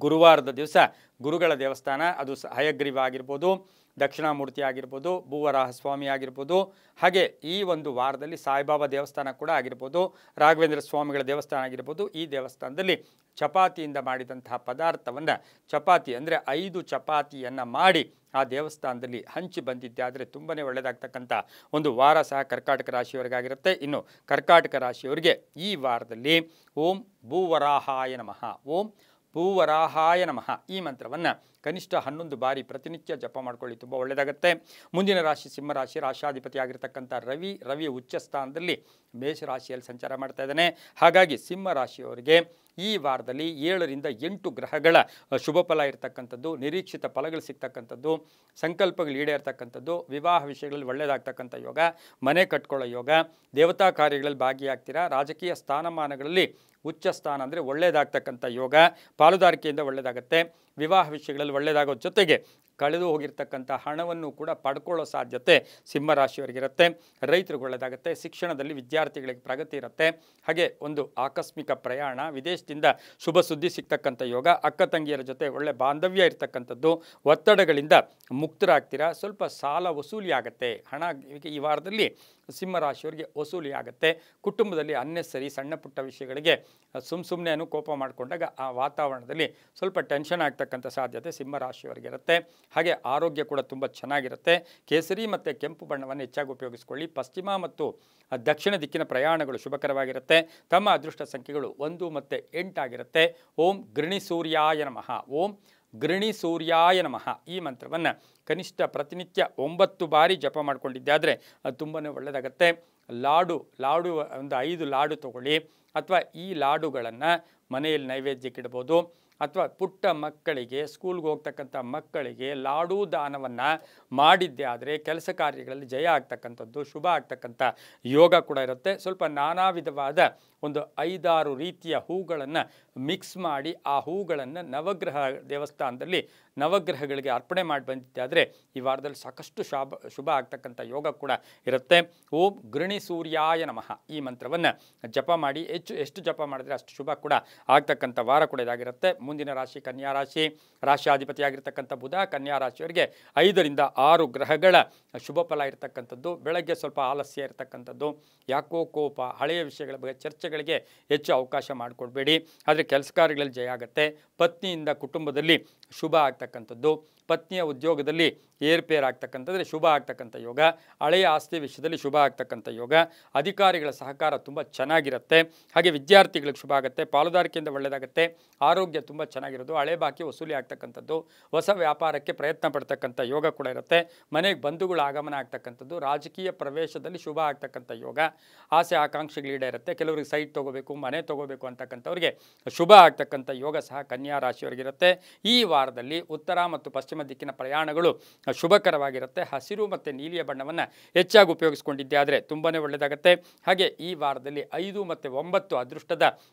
ಗುರುವಾರದ ದಿವಸ ಗುರುಗಳ ದೇವಸ್ಥಾನ, ಅದು ಹಯಗ್ರೀವ ಆಗಿರ್ಬೋದು, ದಕ್ಷಿಣಾಮೂರ್ತಿ ಆಗಿರ್ಬೋದು, ಭೂವರಾಹ ಸ್ವಾಮಿ ಆಗಿರ್ಬೋದು, ಹಾಗೆ ಈ ಒಂದು ವಾರದಲ್ಲಿ ಸಾಯಿಬಾಬಾ ದೇವಸ್ಥಾನ ಕೂಡ ಆಗಿರ್ಬೋದು, ರಾಘವೇಂದ್ರ ಸ್ವಾಮಿಗಳ ದೇವಸ್ಥಾನ ಆಗಿರ್ಬೋದು. ಈ ದೇವಸ್ಥಾನದಲ್ಲಿ ಚಪಾತಿಯಿಂದ ಮಾಡಿದಂತಹ ಪದಾರ್ಥವನ್ನು, ಚಪಾತಿ ಅಂದರೆ 5 ಚಪಾತಿಯನ್ನು ಮಾಡಿ ಆ ದೇವಸ್ಥಾನದಲ್ಲಿ ಹಂಚಿ ಬಂದಿದ್ದೆ ಆದರೆ ತುಂಬಾ ಒಳ್ಳೆಯದಾಗ್ತಕ್ಕಂಥ ಒಂದು ವಾರ ಸಹ ಕರ್ಕಾಟಕ ರಾಶಿಯವರಿಗಾಗಿರುತ್ತೆ. ಇನ್ನು ಕರ್ಕಾಟಕ ರಾಶಿಯವರಿಗೆ ಈ ವಾರದಲ್ಲಿ ಓಂ ಭೂವರಾಹಾಯ ನಮಃ, ಓಂ ಭೂವರಾಹಾಯ ನಮಃ ಈ ಮಂತ್ರವನ್ನು ಕನಿಷ್ಠ 11 ಬಾರಿ ಪ್ರತಿನಿತ್ಯ ಜಪ ಮಾಡ್ಕೊಳ್ಳಿ, ತುಂಬ ಒಳ್ಳೆಯದಾಗುತ್ತೆ. ಮುಂದಿನ ರಾಶಿ ಸಿಂಹರಾಶಿ. ರಾಶಾಧಿಪತಿ ಆಗಿರ್ತಕ್ಕಂಥ ರವಿ ಉಚ್ಚ ಸ್ಥಾನದಲ್ಲಿ ಮೇಷರಾಶಿಯಲ್ಲಿ ಸಂಚಾರ ಮಾಡ್ತಾ ಇದ್ದಾನೆ. ಹಾಗಾಗಿ ಸಿಂಹರಾಶಿಯವರಿಗೆ ಈ ವಾರದಲ್ಲಿ 7 ರಿಂದ 8 ಗ್ರಹಗಳ ಶುಭ ಫಲ ಇರತಕ್ಕಂಥದ್ದು, ನಿರೀಕ್ಷಿತ ಫಲಗಳು ಸಿಗ್ತಕ್ಕಂಥದ್ದು, ಸಂಕಲ್ಪಗಳು ಈಡೇರ್ತಕ್ಕಂಥದ್ದು, ವಿವಾಹ ವಿಷಯಗಳಲ್ಲಿ ಒಳ್ಳೆಯದಾಗ್ತಕ್ಕಂಥ ಯೋಗ, ಮನೆ ಕಟ್ಕೊಳ್ಳೋ ಯೋಗ, ದೇವತಾ ಕಾರ್ಯಗಳಲ್ಲಿ ಭಾಗಿಯಾಗ್ತೀರಾ, ರಾಜಕೀಯ ಸ್ಥಾನಮಾನಗಳಲ್ಲಿ ಉಚ್ಚ ಸ್ಥಾನ ಅಂದರೆ ಒಳ್ಳೆಯದಾಗ್ತಕ್ಕಂಥ ಯೋಗ, ಪಾಲುದಾರಿಕೆಯಿಂದ ಒಳ್ಳೆಯದಾಗುತ್ತೆ, ವಿವಾಹ ವಿಷಯಗಳಲ್ಲಿ ಒಳ್ಳೆಯದಾಗೋ ಜೊತೆಗೆ ಕಳೆದು ಹೋಗಿರ್ತಕ್ಕಂಥ ಹಣವನ್ನು ಕೂಡ ಪಡ್ಕೊಳ್ಳೋ ಸಾಧ್ಯತೆ ಸಿಂಹರಾಶಿಯವರಿಗಿರುತ್ತೆ. ರೈತರಿಗೆ ಒಳ್ಳೆಯದಾಗುತ್ತೆ, ಶಿಕ್ಷಣದಲ್ಲಿ ವಿದ್ಯಾರ್ಥಿಗಳಿಗೆ ಪ್ರಗತಿ ಇರುತ್ತೆ. ಹಾಗೆ ಒಂದು ಆಕಸ್ಮಿಕ ಪ್ರಯಾಣ, ವಿದೇಶದಿಂದ ಶುಭ ಸುದ್ದಿ ಸಿಗ್ತಕ್ಕಂಥ ಯೋಗ, ಅಕ್ಕ ತಂಗಿಯರ ಜೊತೆ ಒಳ್ಳೆ ಬಾಂಧವ್ಯ ಇರತಕ್ಕಂಥದ್ದು, ಒತ್ತಡಗಳಿಂದ ಮುಕ್ತರಾಗ್ತೀರಾ. ಸ್ವಲ್ಪ ಸಾಲ ವಸೂಲಿ ಆಗುತ್ತೆ, ಹಣ ಈ ವಾರದಲ್ಲಿ ಸಿಂಹರಾಶಿಯವರಿಗೆ ವಸೂಲಿ ಆಗುತ್ತೆ. ಕುಟುಂಬದಲ್ಲಿ ಅನ್ನೆಸರಿ ಸಣ್ಣ ಪುಟ್ಟ ವಿಷಯಗಳಿಗೆ ಸುಮ್ಮನೆ ಕೋಪ ಮಾಡಿಕೊಂಡಾಗ ಆ ವಾತಾವರಣದಲ್ಲಿ ಸ್ವಲ್ಪ ಟೆನ್ಷನ್ ಆಗ್ತಕ್ಕಂಥ ಸಾಧ್ಯತೆ ಸಿಂಹರಾಶಿಯವರಿಗಿರುತ್ತೆ. ಹಾಗೆ ಆರೋಗ್ಯ ಕೂಡ ತುಂಬ ಚೆನ್ನಾಗಿರುತ್ತೆ. ಕೇಸರಿ ಮತ್ತು ಕೆಂಪು ಬಣ್ಣವನ್ನು ಹೆಚ್ಚಾಗಿ ಉಪಯೋಗಿಸ್ಕೊಳ್ಳಿ. ಪಶ್ಚಿಮ ಮತ್ತು ದಕ್ಷಿಣ ದಿಕ್ಕಿನ ಪ್ರಯಾಣಗಳು ಶುಭಕರವಾಗಿರುತ್ತೆ. ತಮ್ಮ ಅದೃಷ್ಟ ಸಂಖ್ಯೆಗಳು 1 ಮತ್ತು 8 ಆಗಿರುತ್ತೆ. ಓಂ ಗೃಣಿ ಸೂರ್ಯಾಯ ನಮಃ, ಓಂ ಗೃಣಿ ಸೂರ್ಯಾಯ ನಮಃ ಈ ಮಂತ್ರವನ್ನು ಕನಿಷ್ಠ ಪ್ರತಿನಿತ್ಯ 9 ಬಾರಿ ಜಪ ಮಾಡಿಕೊಂಡಿದ್ದೆ ಆದರೆ ಅದು ತುಂಬಾ ಒಳ್ಳೆಯದಾಗತ್ತೆ. ಲಾಡು ಒಂದು 5 ಲಾಡು ತೊಗೊಳ್ಳಿ, ಅಥವಾ ಈ ಲಾಡುಗಳನ್ನು ಮನೆಯಲ್ಲಿ ನೈವೇದ್ಯಕ್ಕೆ ಇಡ್ಬೋದು, ಅಥವಾ ಪುಟ್ಟ ಮಕ್ಕಳಿಗೆ, ಸ್ಕೂಲ್ಗೆ ಹೋಗ್ತಕ್ಕಂಥ ಮಕ್ಕಳಿಗೆ ಲಾಡು ದಾನವನ್ನು ಮಾಡಿದ್ದೆ ಆದರೆ ಕೆಲಸ ಕಾರ್ಯಗಳಲ್ಲಿ ಜಯ ಆಗ್ತಕ್ಕಂಥದ್ದು, ಶುಭ ಆಗ್ತಕ್ಕಂಥ ಯೋಗ ಕೂಡ ಇರುತ್ತೆ. ಸ್ವಲ್ಪ ನಾನಾ ವಿಧವಾದ ಒಂದು 5-6 ರೀತಿಯ ಹೂಗಳನ್ನು ಮಿಕ್ಸ್ ಮಾಡಿ ಆ ಹೂಗಳನ್ನು ನವಗ್ರಹ ದೇವಸ್ಥಾನದಲ್ಲಿ ನವಗ್ರಹಗಳಿಗೆ ಅರ್ಪಣೆ ಮಾಡಿ ಬಂದಿದ್ದೆ ಆದರೆ ಈ ವಾರದಲ್ಲಿ ಸಾಕಷ್ಟು ಶುಭ ಆಗ್ತಕ್ಕಂಥ ಯೋಗ ಕೂಡ ಇರುತ್ತೆ. ಓಂ ಗೃಣಿ ಸೂರ್ಯಾಯ ನಮಃ ಈ ಮಂತ್ರವನ್ನು ಜಪ ಮಾಡಿ. ಎಷ್ಟು ಜಪ ಮಾಡಿದ್ರೆ ಅಷ್ಟು ಶುಭ ಕೂಡ ಆಗ್ತಕ್ಕಂಥ ವಾರ ಕೂಡ ಇದಾಗಿರುತ್ತೆ. ಮುಂದಿನ ರಾಶಿ ಕನ್ಯಾ ರಾಶಿ. ರಾಶಿಯಾಧಿಪತಿಯಾಗಿರ್ತಕ್ಕಂಥ ಬುಧ ಕನ್ಯಾ ರಾಶಿಯವರಿಗೆ 5 ರಿಂದ 6 ಗ್ರಹಗಳ ಶುಭ ಫಲ ಇರತಕ್ಕಂಥದ್ದು. ಬೆಳಗ್ಗೆ ಸ್ವಲ್ಪ ಆಲಸ್ಯ ಇರತಕ್ಕಂಥದ್ದು, ಯಾಕೋ ಕೋಪ, ಹಳೆಯ ವಿಷಯಗಳ ಬಗ್ಗೆ ಚರ್ಚೆಗಳಿಗೆ ಹೆಚ್ಚು ಅವಕಾಶ ಮಾಡಿಕೊಡ್ಬೇಡಿ. ಆದರೆ ಕೆಲಸ ಕಾರ್ಯಗಳಲ್ಲಿ ಜಯ ಆಗುತ್ತೆ. ಪತ್ನಿಯಿಂದ ಕುಟುಂಬದಲ್ಲಿ ಶುಭ ಆಗ್ತಕ್ಕಂಥದ್ದು, ಪತ್ನಿಯ ಉದ್ಯೋಗದಲ್ಲಿ ಏರ್ಪೇರ್ ಆಗ್ತಕ್ಕಂಥದ್ರೆ ಶುಭ ಆಗ್ತಕ್ಕಂಥ ಯೋಗ, ಹಳೆಯ ಆಸ್ತಿ ವಿಷಯದಲ್ಲಿ ಶುಭ ಆಗ್ತಕ್ಕಂಥ ಯೋಗ, ಅಧಿಕಾರಿಗಳ ಸಹಕಾರ ತುಂಬ ಚೆನ್ನಾಗಿರುತ್ತೆ. ಹಾಗೆ ವಿದ್ಯಾರ್ಥಿಗಳಿಗೆ ಶುಭ ಆಗುತ್ತೆ, ಪಾಲುದಾರಿಕೆಯಿಂದ ಒಳ್ಳೆಯದಾಗುತ್ತೆ, ಆರೋಗ್ಯ ತುಂಬ ಚೆನ್ನಾಗಿರೋದು, ಹಳೆ ಬಾಕಿ ವಸೂಲಿ ಆಗ್ತಕ್ಕಂಥದ್ದು, ಹೊಸ ವ್ಯಾಪಾರಕ್ಕೆ ಪ್ರಯತ್ನ ಪಡ್ತಕ್ಕಂಥ ಯೋಗ ಕೂಡ ಇರುತ್ತೆ. ಮನೆಗೆ ಬಂಧುಗಳ ಆಗಮನ ಆಗ್ತಕ್ಕಂಥದ್ದು, ರಾಜಕೀಯ ಪ್ರವೇಶದಲ್ಲಿ ಶುಭ ಆಗ್ತಕ್ಕಂಥ ಯೋಗ, ಆಸೆ ಆಕಾಂಕ್ಷೆಗಳು ಈಡೇರುತ್ತೆ. ಕೆಲವರಿಗೆ ಸೈಟ್ ತೊಗೋಬೇಕು, ಮನೆ ತೊಗೋಬೇಕು ಅಂತಕ್ಕಂಥವ್ರಿಗೆ ಶುಭ ಆಗ್ತಕ್ಕಂಥ ಯೋಗ ಸಹ ಕನ್ಯಾ ರಾಶಿಯವರಿಗಿರುತ್ತೆ. ಈ ವಾರದಲ್ಲಿ ಉತ್ತರ ಮತ್ತು ಪಶ್ಚಿಮ ದಿಕ್ಕಿನ ಪ್ರಯಾಣಗಳು ಶುಭಕರವಾಗಿರುತ್ತೆ. ಹಸಿರು ಮತ್ತು ನೀಲಿಯ ಬಣ್ಣವನ್ನು ಹೆಚ್ಚಾಗಿ ಉಪಯೋಗಿಸ್ಕೊಂಡಿದ್ದೆ ಆದರೆ ತುಂಬಾ ಒಳ್ಳೆಯದಾಗುತ್ತೆ. ಹಾಗೆ ಈ ವಾರದಲ್ಲಿ 5 ಮತ್ತು 9 ಅದೃಷ್ಟದ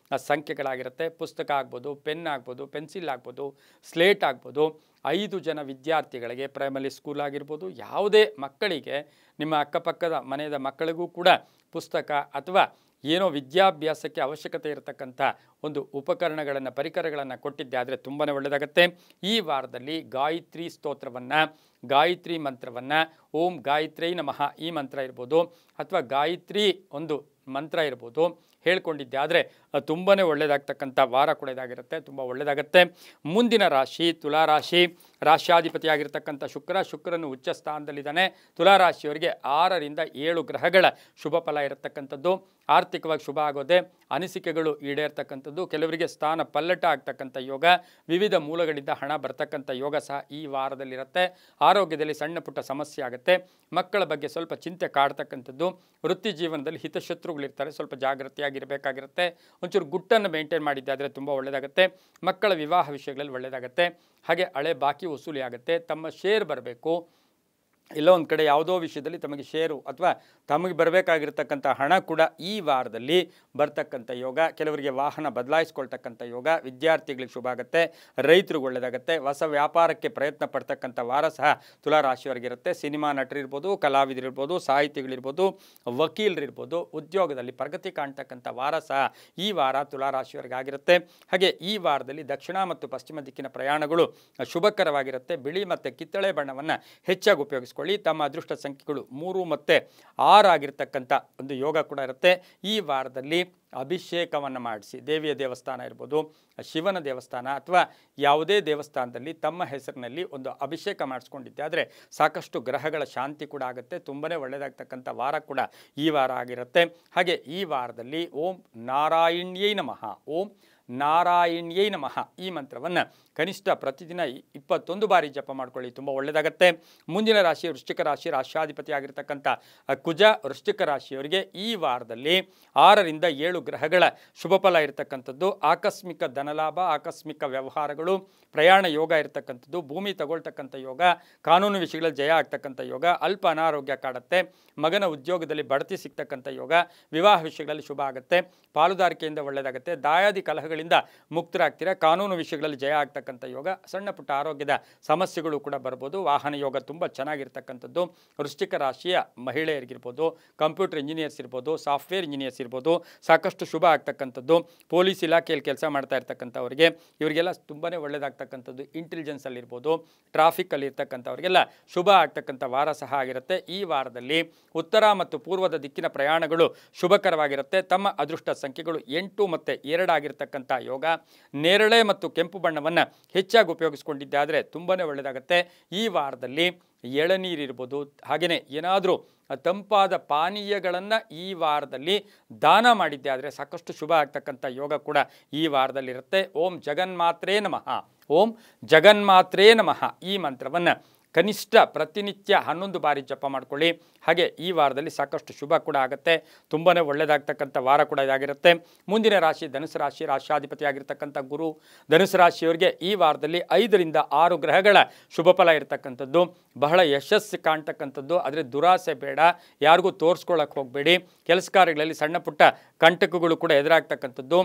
ಸಂಖ್ಯೆಗಳಾಗಿರುತ್ತೆ. ಪುಸ್ತಕ ಆಗ್ಬೋದು, ಪೆನ್ ಆಗ್ಬೋದು, ಪೆನ್ಸಿಲ್ ಆಗ್ಬೋದು, ಸ್ಲೇಟ್ ಆಗ್ಬೋದು. 5 ಜನ ವಿದ್ಯಾರ್ಥಿಗಳಿಗೆ ಪ್ರೈಮರಿ ಸ್ಕೂಲ್ ಆಗಿರ್ಬೋದು, ಯಾವುದೇ ಮಕ್ಕಳಿಗೆ ನಿಮ್ಮ ಅಕ್ಕಪಕ್ಕದ ಮನೆಯ ಮಕ್ಕಳಿಗೂ ಕೂಡ ಪುಸ್ತಕ ಅಥವಾ ಏನೋ ವಿದ್ಯಾಭ್ಯಾಸಕ್ಕೆ ಅವಶ್ಯಕತೆ ಇರತಕ್ಕಂಥ ಒಂದು ಉಪಕರಣಗಳನ್ನು, ಪರಿಕರಗಳನ್ನು ಕೊಟ್ಟಿದ್ದೆ ಆದರೆ ತುಂಬಾ ಒಳ್ಳೆಯದಾಗುತ್ತೆ. ಈ ವಾರದಲ್ಲಿ ಗಾಯತ್ರಿ ಸ್ತೋತ್ರವನ್ನು, ಗಾಯತ್ರಿ ಮಂತ್ರವನ್ನು, ಓಂ ಗಾಯತ್ರಿ ನಮಃ ಈ ಮಂತ್ರ ಇರ್ಬೋದು, ಅಥವಾ ಗಾಯತ್ರಿ ಒಂದು ಮಂತ್ರ ಇರ್ಬೋದು ಹೇಳ್ಕೊಂಡಿದ್ದೆ ಆದರೆ ತುಂಬಾ ಒಳ್ಳೆಯದಾಗ್ತಕ್ಕಂಥ ವಾರ ಕೂಡ ಇದಾಗಿರುತ್ತೆ, ತುಂಬ ಒಳ್ಳೆಯದಾಗುತ್ತೆ. ಮುಂದಿನ ರಾಶಿ ತುಲಾರಾಶಿ. ರಾಶ್ಯಾಧಿಪತಿಯಾಗಿರ್ತಕ್ಕಂಥ ಶುಕ್ರನು ಉಚ್ಚ ಸ್ಥಾನದಲ್ಲಿದ್ದಾನೆ. ತುಲಾರಾಶಿಯವರಿಗೆ 6 ರಿಂದ 7 ಗ್ರಹಗಳ ಶುಭ ಫಲ ಇರತಕ್ಕಂಥದ್ದು. ಆರ್ಥಿಕವಾಗಿ ಶುಭ ಆಗೋದೆ, ಅನಿಸಿಕೆಗಳು ಈಡೇರ್ತಕ್ಕಂಥದ್ದು, ಕೆಲವರಿಗೆ ಸ್ಥಾನ ಪಲ್ಲಟ ಆಗ್ತಕ್ಕಂಥ ಯೋಗ, ವಿವಿಧ ಮೂಲಗಳಿಂದ ಹಣ ಬರ್ತಕ್ಕಂಥ ಯೋಗ ಸಹ ಈ ವಾರದಲ್ಲಿರುತ್ತೆ. ಆರೋಗ್ಯದಲ್ಲಿ ಸಣ್ಣ ಪುಟ್ಟ ಸಮಸ್ಯೆ ಆಗುತ್ತೆ, ಮಕ್ಕಳ ಬಗ್ಗೆ ಸ್ವಲ್ಪ ಚಿಂತೆ ಕಾಡ್ತಕ್ಕಂಥದ್ದು, ವೃತ್ತಿ ಜೀವನದಲ್ಲಿ ಹಿತಶತ್ರುಗಳಿರ್ತಾರೆ, ಸ್ವಲ್ಪ ಜಾಗೃತಿಯಾಗಿರಬೇಕಾಗಿರುತ್ತೆ. ಒಂಚೂರು ಗುಟ್ಟನ್ನು ಮೇಂಟೈನ್ ಮಾಡಿದ್ದೆ ಆದರೆ ತುಂಬ ಒಳ್ಳೆಯದಾಗುತ್ತೆ. ಮಕ್ಕಳ ವಿವಾಹ ವಿಷಯಗಳಲ್ಲಿ ಒಳ್ಳೆಯದಾಗುತ್ತೆ. ಹಾಗೆ ಹಳೆ ಬಾಕಿ ವಸೂಲಿ ಆಗುತ್ತೆ. ತಮ್ಮ ಶೇರ್ ಬರಬೇಕು, ಎಲ್ಲೋ ಒಂದು ಕಡೆ ಯಾವುದೋ ವಿಷಯದಲ್ಲಿ ತಮಗೆ ಷೇರು ಅಥವಾ ತಮಗೆ ಬರಬೇಕಾಗಿರ್ತಕ್ಕಂಥ ಹಣ ಕೂಡ ಈ ವಾರದಲ್ಲಿ ಬರ್ತಕ್ಕಂಥ ಯೋಗ. ಕೆಲವರಿಗೆ ವಾಹನ ಬದಲಾಯಿಸ್ಕೊಳ್ತಕ್ಕಂಥ ಯೋಗ. ವಿದ್ಯಾರ್ಥಿಗಳಿಗೆ ಶುಭ ಆಗುತ್ತೆ. ರೈತರಿಗೆ ಒಳ್ಳೆಯದಾಗುತ್ತೆ. ಹೊಸ ವ್ಯಾಪಾರಕ್ಕೆ ಪ್ರಯತ್ನ ಪಡ್ತಕ್ಕಂಥ ವಾರ ಸಹ ತುಲಾರಾಶಿಯವರಿಗಿರುತ್ತೆ. ಸಿನಿಮಾ ನಟರಿರ್ಬೋದು, ಕಲಾವಿದರಿರ್ಬೋದು, ಸಾಹಿತಿಗಳಿರ್ಬೋದು, ವಕೀಲರಿರ್ಬೋದು, ಉದ್ಯೋಗದಲ್ಲಿ ಪ್ರಗತಿ ಕಾಣ್ತಕ್ಕಂಥ ವಾರ ಸಹ ಈ ವಾರ ತುಲಾರಾಶಿಯವರಿಗಾಗಿರುತ್ತೆ. ಹಾಗೆ ಈ ವಾರದಲ್ಲಿ ದಕ್ಷಿಣ ಮತ್ತು ಪಶ್ಚಿಮ ದಿಕ್ಕಿನ ಪ್ರಯಾಣಗಳು ಶುಭಕರವಾಗಿರುತ್ತೆ. ಬಿಳಿ ಮತ್ತು ಕಿತ್ತಳೆ ಬಣ್ಣವನ್ನು ಹೆಚ್ಚಾಗಿ ಉಪಯೋಗಿಸ್ಕೊಳ್ಳಿ. ತಮ್ಮ ಅದೃಷ್ಟ ಸಂಖ್ಯೆಗಳು 3 ಮತ್ತು 6 ಆಗಿರ್ತಕ್ಕಂಥ ಒಂದು ಯೋಗ ಕೂಡ ಇರುತ್ತೆ. ಈ ವಾರದಲ್ಲಿ ಅಭಿಷೇಕವನ್ನು ಮಾಡಿಸಿ, ದೇವಿಯ ದೇವಸ್ಥಾನ ಇರ್ಬೋದು, ಶಿವನ ದೇವಸ್ಥಾನ ಅಥವಾ ಯಾವುದೇ ದೇವಸ್ಥಾನದಲ್ಲಿ ತಮ್ಮ ಹೆಸರಿನಲ್ಲಿ ಒಂದು ಅಭಿಷೇಕ ಮಾಡಿಸ್ಕೊಂಡಿದ್ದೆ ಆದರೆ ಸಾಕಷ್ಟು ಗ್ರಹಗಳ ಶಾಂತಿ ಕೂಡ ಆಗುತ್ತೆ. ತುಂಬನೇ ಒಳ್ಳೆಯದಾಗ್ತಕ್ಕಂಥ ವಾರ ಕೂಡ ಈ ವಾರ ಆಗಿರುತ್ತೆ. ಹಾಗೆ ಈ ವಾರದಲ್ಲಿ ಓಂ ನಾರಾಯಣ್ಯೈ ನಮಃ, ಓಂ ನಾರಾಯಣ್ಯೈ ನಮಃ ಈ ಮಂತ್ರವನ್ನು ಕನಿಷ್ಠ ಪ್ರತಿದಿನ 21 ಬಾರಿ ಜಪ ಮಾಡ್ಕೊಳ್ಳಿ. ತುಂಬ ಒಳ್ಳೆಯದಾಗತ್ತೆ. ಮುಂದಿನ ರಾಶಿ ವೃಶ್ಚಿಕ ರಾಶಿ. ರಾಶ್ಯಾಧಿಪತಿ ಆಗಿರ್ತಕ್ಕಂಥ ಕುಜ ವೃಶ್ಚಿಕ ರಾಶಿಯವರಿಗೆ ಈ ವಾರದಲ್ಲಿ 6ರಿಂದ 7 ಗ್ರಹಗಳ ಶುಭ ಫಲ ಇರತಕ್ಕಂಥದ್ದು. ಆಕಸ್ಮಿಕ ಧನಲಾಭ, ಆಕಸ್ಮಿಕ ವ್ಯವಹಾರಗಳು, ಪ್ರಯಾಣ ಯೋಗ ಇರತಕ್ಕಂಥದ್ದು, ಭೂಮಿ ತಗೊಳ್ತಕ್ಕಂಥ ಯೋಗ, ಕಾನೂನು ವಿಷಯಗಳಲ್ಲಿ ಜಯ ಆಗ್ತಕ್ಕಂಥ ಯೋಗ, ಅಲ್ಪ ಅನಾರೋಗ್ಯ ಕಾಡುತ್ತೆ, ಮಗನ ಉದ್ಯೋಗದಲ್ಲಿ ಬಡ್ತಿ ಸಿಗ್ತಕ್ಕಂಥ ಯೋಗ, ವಿವಾಹ ವಿಷಯಗಳಲ್ಲಿ ಶುಭ ಆಗುತ್ತೆ, ಪಾಲುದಾರಿಕೆಯಿಂದ ಒಳ್ಳೆಯದಾಗುತ್ತೆ, ದಾಯಾದಿ ಕಲಹಗಳಿಂದ ಮುಕ್ತರಾಗ್ತೀರಾ, ಕಾನೂನು ವಿಷಯಗಳಲ್ಲಿ ಜಯ ಆಗ್ತಕ್ಕಂಥ ಯೋಗ, ಸಣ್ಣ ಪುಟ್ಟ ಆರೋಗ್ಯದ ಸಮಸ್ಯೆಗಳು ಕೂಡ ಬರ್ಬೋದು. ವಾಹನ ಯೋಗ ತುಂಬ ಚೆನ್ನಾಗಿರ್ತಕ್ಕಂಥದ್ದು. ವೃಶ್ಚಿಕ ರಾಶಿಯ ಮಹಿಳೆಯರಿಗಿರ್ಬೋದು, ಕಂಪ್ಯೂಟರ್ ಇಂಜಿನಿಯರ್ಸ್ ಇರ್ಬೋದು, ಸಾಫ್ಟ್ವೇರ್ ಇಂಜಿನಿಯರ್ಸ್ ಇರ್ಬೋದು, ಸಾಕಷ್ಟು ಶುಭ ಆಗ್ತಕ್ಕಂಥದ್ದು. ಪೊಲೀಸ್ ಇಲಾಖೆಯಲ್ಲಿ ಕೆಲಸ ಮಾಡ್ತಾ ಇರ್ತಕ್ಕಂಥವ್ರಿಗೆ ಇವರಿಗೆಲ್ಲ ತುಂಬಾ ಒಳ್ಳೆಯದಾಗ್ತಕ್ಕಂಥದ್ದು. ಇಂಟೆಲಿಜೆನ್ಸಲ್ಲಿರ್ಬೋದು, ಟ್ರಾಫಿಕಲ್ಲಿ ಇರ್ತಕ್ಕಂಥವ್ರಿಗೆಲ್ಲ ಶುಭ ಆಗ್ತಕ್ಕಂಥ ವಾರ ಸಹ ಆಗಿರುತ್ತೆ. ಈ ವಾರದಲ್ಲಿ ಉತ್ತರ ಮತ್ತು ಪೂರ್ವದ ದಿಕ್ಕಿನ ಪ್ರಯಾಣಗಳು ಶುಭಕರವಾಗಿರುತ್ತೆ. ತಮ್ಮ ಅದೃಷ್ಟ ಸಂಖ್ಯೆಗಳು 8 ಮತ್ತು 2 ಆಗಿರ್ತಕ್ಕಂಥ ಯೋಗ. ನೇರಳೆ ಮತ್ತು ಕೆಂಪು ಬಣ್ಣವನ್ನು ಹೆಚ್ಚಾಗಿ ಉಪಯೋಗಿಸ್ಕೊಂಡಿದ್ದಾದರೆ ತುಂಬಾ ಒಳ್ಳೆಯದಾಗುತ್ತೆ. ಈ ವಾರದಲ್ಲಿ ಎಳನೀರಿರ್ಬೋದು, ಹಾಗೆಯೇ ಏನಾದರೂ ತಂಪಾದ ಪಾನೀಯಗಳನ್ನು ಈ ವಾರದಲ್ಲಿ ದಾನ ಮಾಡಿದ್ದೆ ಆದರೆ ಸಾಕಷ್ಟು ಶುಭ ಆಗ್ತಕ್ಕಂಥ ಯೋಗ ಕೂಡ ಈ ವಾರದಲ್ಲಿರುತ್ತೆ. ಓಂ ಜಗನ್ಮಾತ್ರೇ ನಮಃ, ಓಂ ಜಗನ್ಮಾತ್ರೇ ನಮಃ ಈ ಮಂತ್ರವನ್ನು ಕನಿಷ್ಠ ಪ್ರತಿನಿತ್ಯ 11 ಬಾರಿ ಜಪ ಮಾಡ್ಕೊಳ್ಳಿ. ಹಾಗೆ ಈ ವಾರದಲ್ಲಿ ಸಾಕಷ್ಟು ಶುಭ ಕೂಡ ಆಗುತ್ತೆ. ತುಂಬಾ ಒಳ್ಳೆಯದಾಗ್ತಕ್ಕಂಥ ವಾರ ಕೂಡ ಇದಾಗಿರುತ್ತೆ. ಮುಂದಿನ ರಾಶಿ ಧನುಸು ರಾಶಿ. ರಾಶ್ಯಾಧಿಪತಿ ಆಗಿರ್ತಕ್ಕಂಥ ಗುರು ಧನುಸು ರಾಶಿಯವರಿಗೆ ಈ ವಾರದಲ್ಲಿ 5ರಿಂದ 6 ಗ್ರಹಗಳ ಶುಭ ಫಲ ಇರತಕ್ಕಂಥದ್ದು. ಬಹಳ ಯಶಸ್ಸು ಕಾಣ್ತಕ್ಕಂಥದ್ದು. ಆದರೆ ದುರಾಸೆ ಬೇಡ, ಯಾರಿಗೂ ತೋರಿಸ್ಕೊಳ್ಳೋಕೆ ಹೋಗಬೇಡಿ. ಕೆಲಸ ಕಾರ್ಯಗಳಲ್ಲಿ ಸಣ್ಣ ಪುಟ್ಟ ಕಂಟಕಗಳು ಕೂಡ ಎದುರಾಗ್ತಕ್ಕಂಥದ್ದು.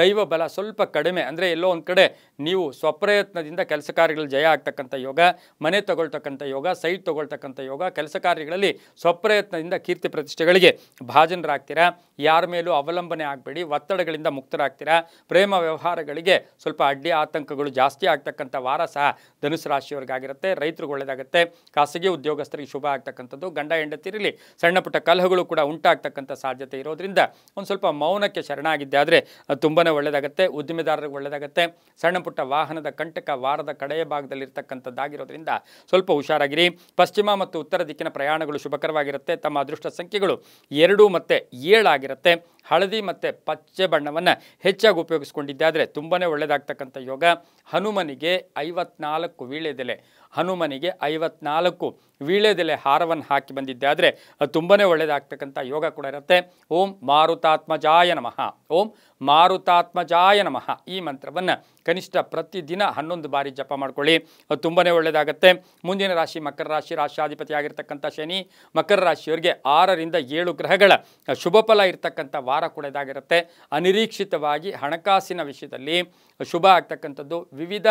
ದೈವ ಬಲ ಸ್ವಲ್ಪ ಕಡಿಮೆ, ಅಂದರೆ ಎಲ್ಲೋ ಒಂದು ಕಡೆ ನೀವು ಸ್ವಪ್ರಯತ್ನದಿಂದ ಕೆಲಸ ಕಾರ್ಯಗಳಲ್ಲಿ ಜಯ ಆಗ್ತಕ್ಕಂಥ ಯೋಗ, ಮನೆ ತಗೊಳ್ತಕ್ಕಂಥ ಯೋಗ, ಸೈಟ್ ತಗೊಳ್ತಕ್ಕಂಥ ಯೋಗ, ಕೆಲಸ ಕಾರ್ಯಗಳಲ್ಲಿ ಸ್ವಪ್ರಯತ್ನದಿಂದ ಕೀರ್ತಿ ಪ್ರತಿಷ್ಠೆಗಳಿಗೆ ಭಾಜನರಾಗ್ತೀರಾ. ಯಾರ ಮೇಲೂ ಅವಲಂಬನೆ ಆಗಬೇಡಿ, ಒತ್ತಡಗಳಿಂದ ಮುಕ್ತರಾಗ್ತೀರಾ. ಪ್ರೇಮ ವ್ಯವಹಾರಗಳಿಗೆ ಸ್ವಲ್ಪ ಅಡ್ಡಿ ಆತಂಕಗಳು ಜಾಸ್ತಿ ಆಗ್ತಕ್ಕಂಥ ವಾರ ಸಹ ಧನುಸು ರಾಶಿಯವರಿಗಾಗಿರುತ್ತೆ. ರೈತರಿಗೆ ಒಳ್ಳೆಯದಾಗುತ್ತೆ. ಖಾಸಗಿ ಉದ್ಯೋಗಸ್ಥರಿಗೆ ಶುಭ ಆಗ್ತಕ್ಕಂಥದ್ದು. ಗಂಡ ಹೆಂಡತಿರಲಿ ಸಣ್ಣ ಪುಟ್ಟ ಕಲಹಗಳು ಕೂಡ ಉಂಟಾಗ್ತಕ್ಕಂಥ ಸಾಧ್ಯತೆ ಇರೋದ್ರಿಂದ ಒಂದು ಸ್ವಲ್ಪ ಮೌನಕ್ಕೆ ಶರಣಾಗಿದ್ದೆ ಆದರೆ ತುಂಬಾ ಒಳ್ಳೆಯದಾಗುತ್ತೆ. ಉದ್ದಿಮೆದಾರರಿಗೆ ಒಳ್ಳೆಯದಾಗುತ್ತೆ. ಸಣ್ಣ ಪುಟ್ಟ ವಾಹನದ ಕಂಟಕ ವಾರದ ಕಡೆಯ ಭಾಗದಲ್ಲಿರ್ತಕ್ಕಂಥದ್ದಾಗಿರೋದ್ರಿಂದ ಸ್ವಲ್ಪ ಹುಷಾರಾಗಿರಿ. ಪಶ್ಚಿಮ ಮತ್ತು ಉತ್ತರ ದಿಕ್ಕಿನ ಪ್ರಯಾಣಗಳು ಶುಭಕರವಾಗಿರುತ್ತೆ. ತಮ್ಮ ಅದೃಷ್ಟ ಸಂಖ್ಯೆಗಳು 2 ಮತ್ತು 7 ಆಗಿರುತ್ತೆ. ಹಳದಿ ಮತ್ತು ಪಚ್ಚೆ ಬಣ್ಣವನ್ನು ಹೆಚ್ಚಾಗಿ ಉಪಯೋಗಿಸ್ಕೊಂಡಿದ್ದಾದರೆ ತುಂಬಾ ಒಳ್ಳೆಯದಾಗ್ತಕ್ಕಂಥ ಯೋಗ. ಹನುಮನಿಗೆ 54 ವೀಳ್ಯದೆಲೆ, ಹನುಮನಿಗೆ 54 ವೀಳ್ಯದೆಲೆ ಹಾರವನ್ನು ಹಾಕಿ ಬಂದಿದ್ದಾದರೆ ತುಂಬಾ ಒಳ್ಳೆಯದಾಗ್ತಕ್ಕಂಥ ಯೋಗ ಕೂಡ ಇರುತ್ತೆ. ಓಂ ಮಾರುತಾತ್ಮಜಾಯ ನಮಃ, ಓಂ ಮಾರುತಾತ್ಮಜಾಯ ನಮಃ ಈ ಮಂತ್ರವನ್ನು ಕನಿಷ್ಠ ಪ್ರತಿದಿನ 11 ಬಾರಿ ಜಪ ಮಾಡ್ಕೊಳ್ಳಿ. ತುಂಬಾ ಒಳ್ಳೆಯದಾಗುತ್ತೆ. ಮುಂದಿನ ರಾಶಿ ಮಕರ ರಾಶಿ. ರಾಶ್ಯಾಧಿಪತಿ ಆಗಿರ್ತಕ್ಕಂಥ ಶನಿ ಮಕರ ರಾಶಿಯವರಿಗೆ 6ರಿಂದ 7 ಗ್ರಹಗಳ ಶುಭ ಫಲ ಇರ್ತಕ್ಕಂಥ ವಾರ ಕೂಡ ಇದಾಗಿರುತ್ತೆ. ಅನಿರೀಕ್ಷಿತವಾಗಿ ಹಣಕಾಸಿನ ವಿಷಯದಲ್ಲಿ ಶುಭ ಆಗ್ತಕ್ಕಂಥದ್ದು. ವಿವಿಧ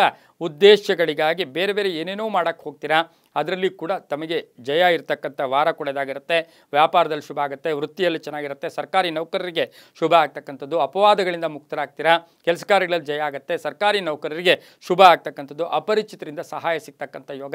ಉದ್ದೇಶಗಳಿಗಾಗಿ ಬೇರೆ ಬೇರೆ ಏನೇನೋ ಮಾಡೋಕ್ಕೆ ಹೋಗ್ತೀರಾ, ಅದರಲ್ಲಿ ಕೂಡ ತಮಗೆ ಜಯ ಇರ್ತಕ್ಕಂಥ ವಾರ ಕೂಡ ಇದಾಗಿರುತ್ತೆ. ವ್ಯಾಪಾರದಲ್ಲಿ ಶುಭ ಆಗುತ್ತೆ. ವೃತ್ತಿಯಲ್ಲಿ ಚೆನ್ನಾಗಿರುತ್ತೆ. ಸರ್ಕಾರಿ ನೌಕರರಿಗೆ ಶುಭ ಆಗ್ತಕ್ಕಂಥದ್ದು. ಅಪವಾದಗಳಿಂದ ಮುಕ್ತರಾಗ್ತೀರಾ. ಕೆಲಸ ಕಾರ್ಯಗಳಲ್ಲಿ ಜಯ ಆಗುತ್ತೆ. ಸರ್ಕಾರಿ ನೌಕರರಿಗೆ ಶುಭ ಆಗ್ತಕ್ಕಂಥದ್ದು. ಅಪರಿಚಿತರಿಂದ ಸಹಾಯ ಸಿಗ್ತಕ್ಕಂಥ ಯೋಗ.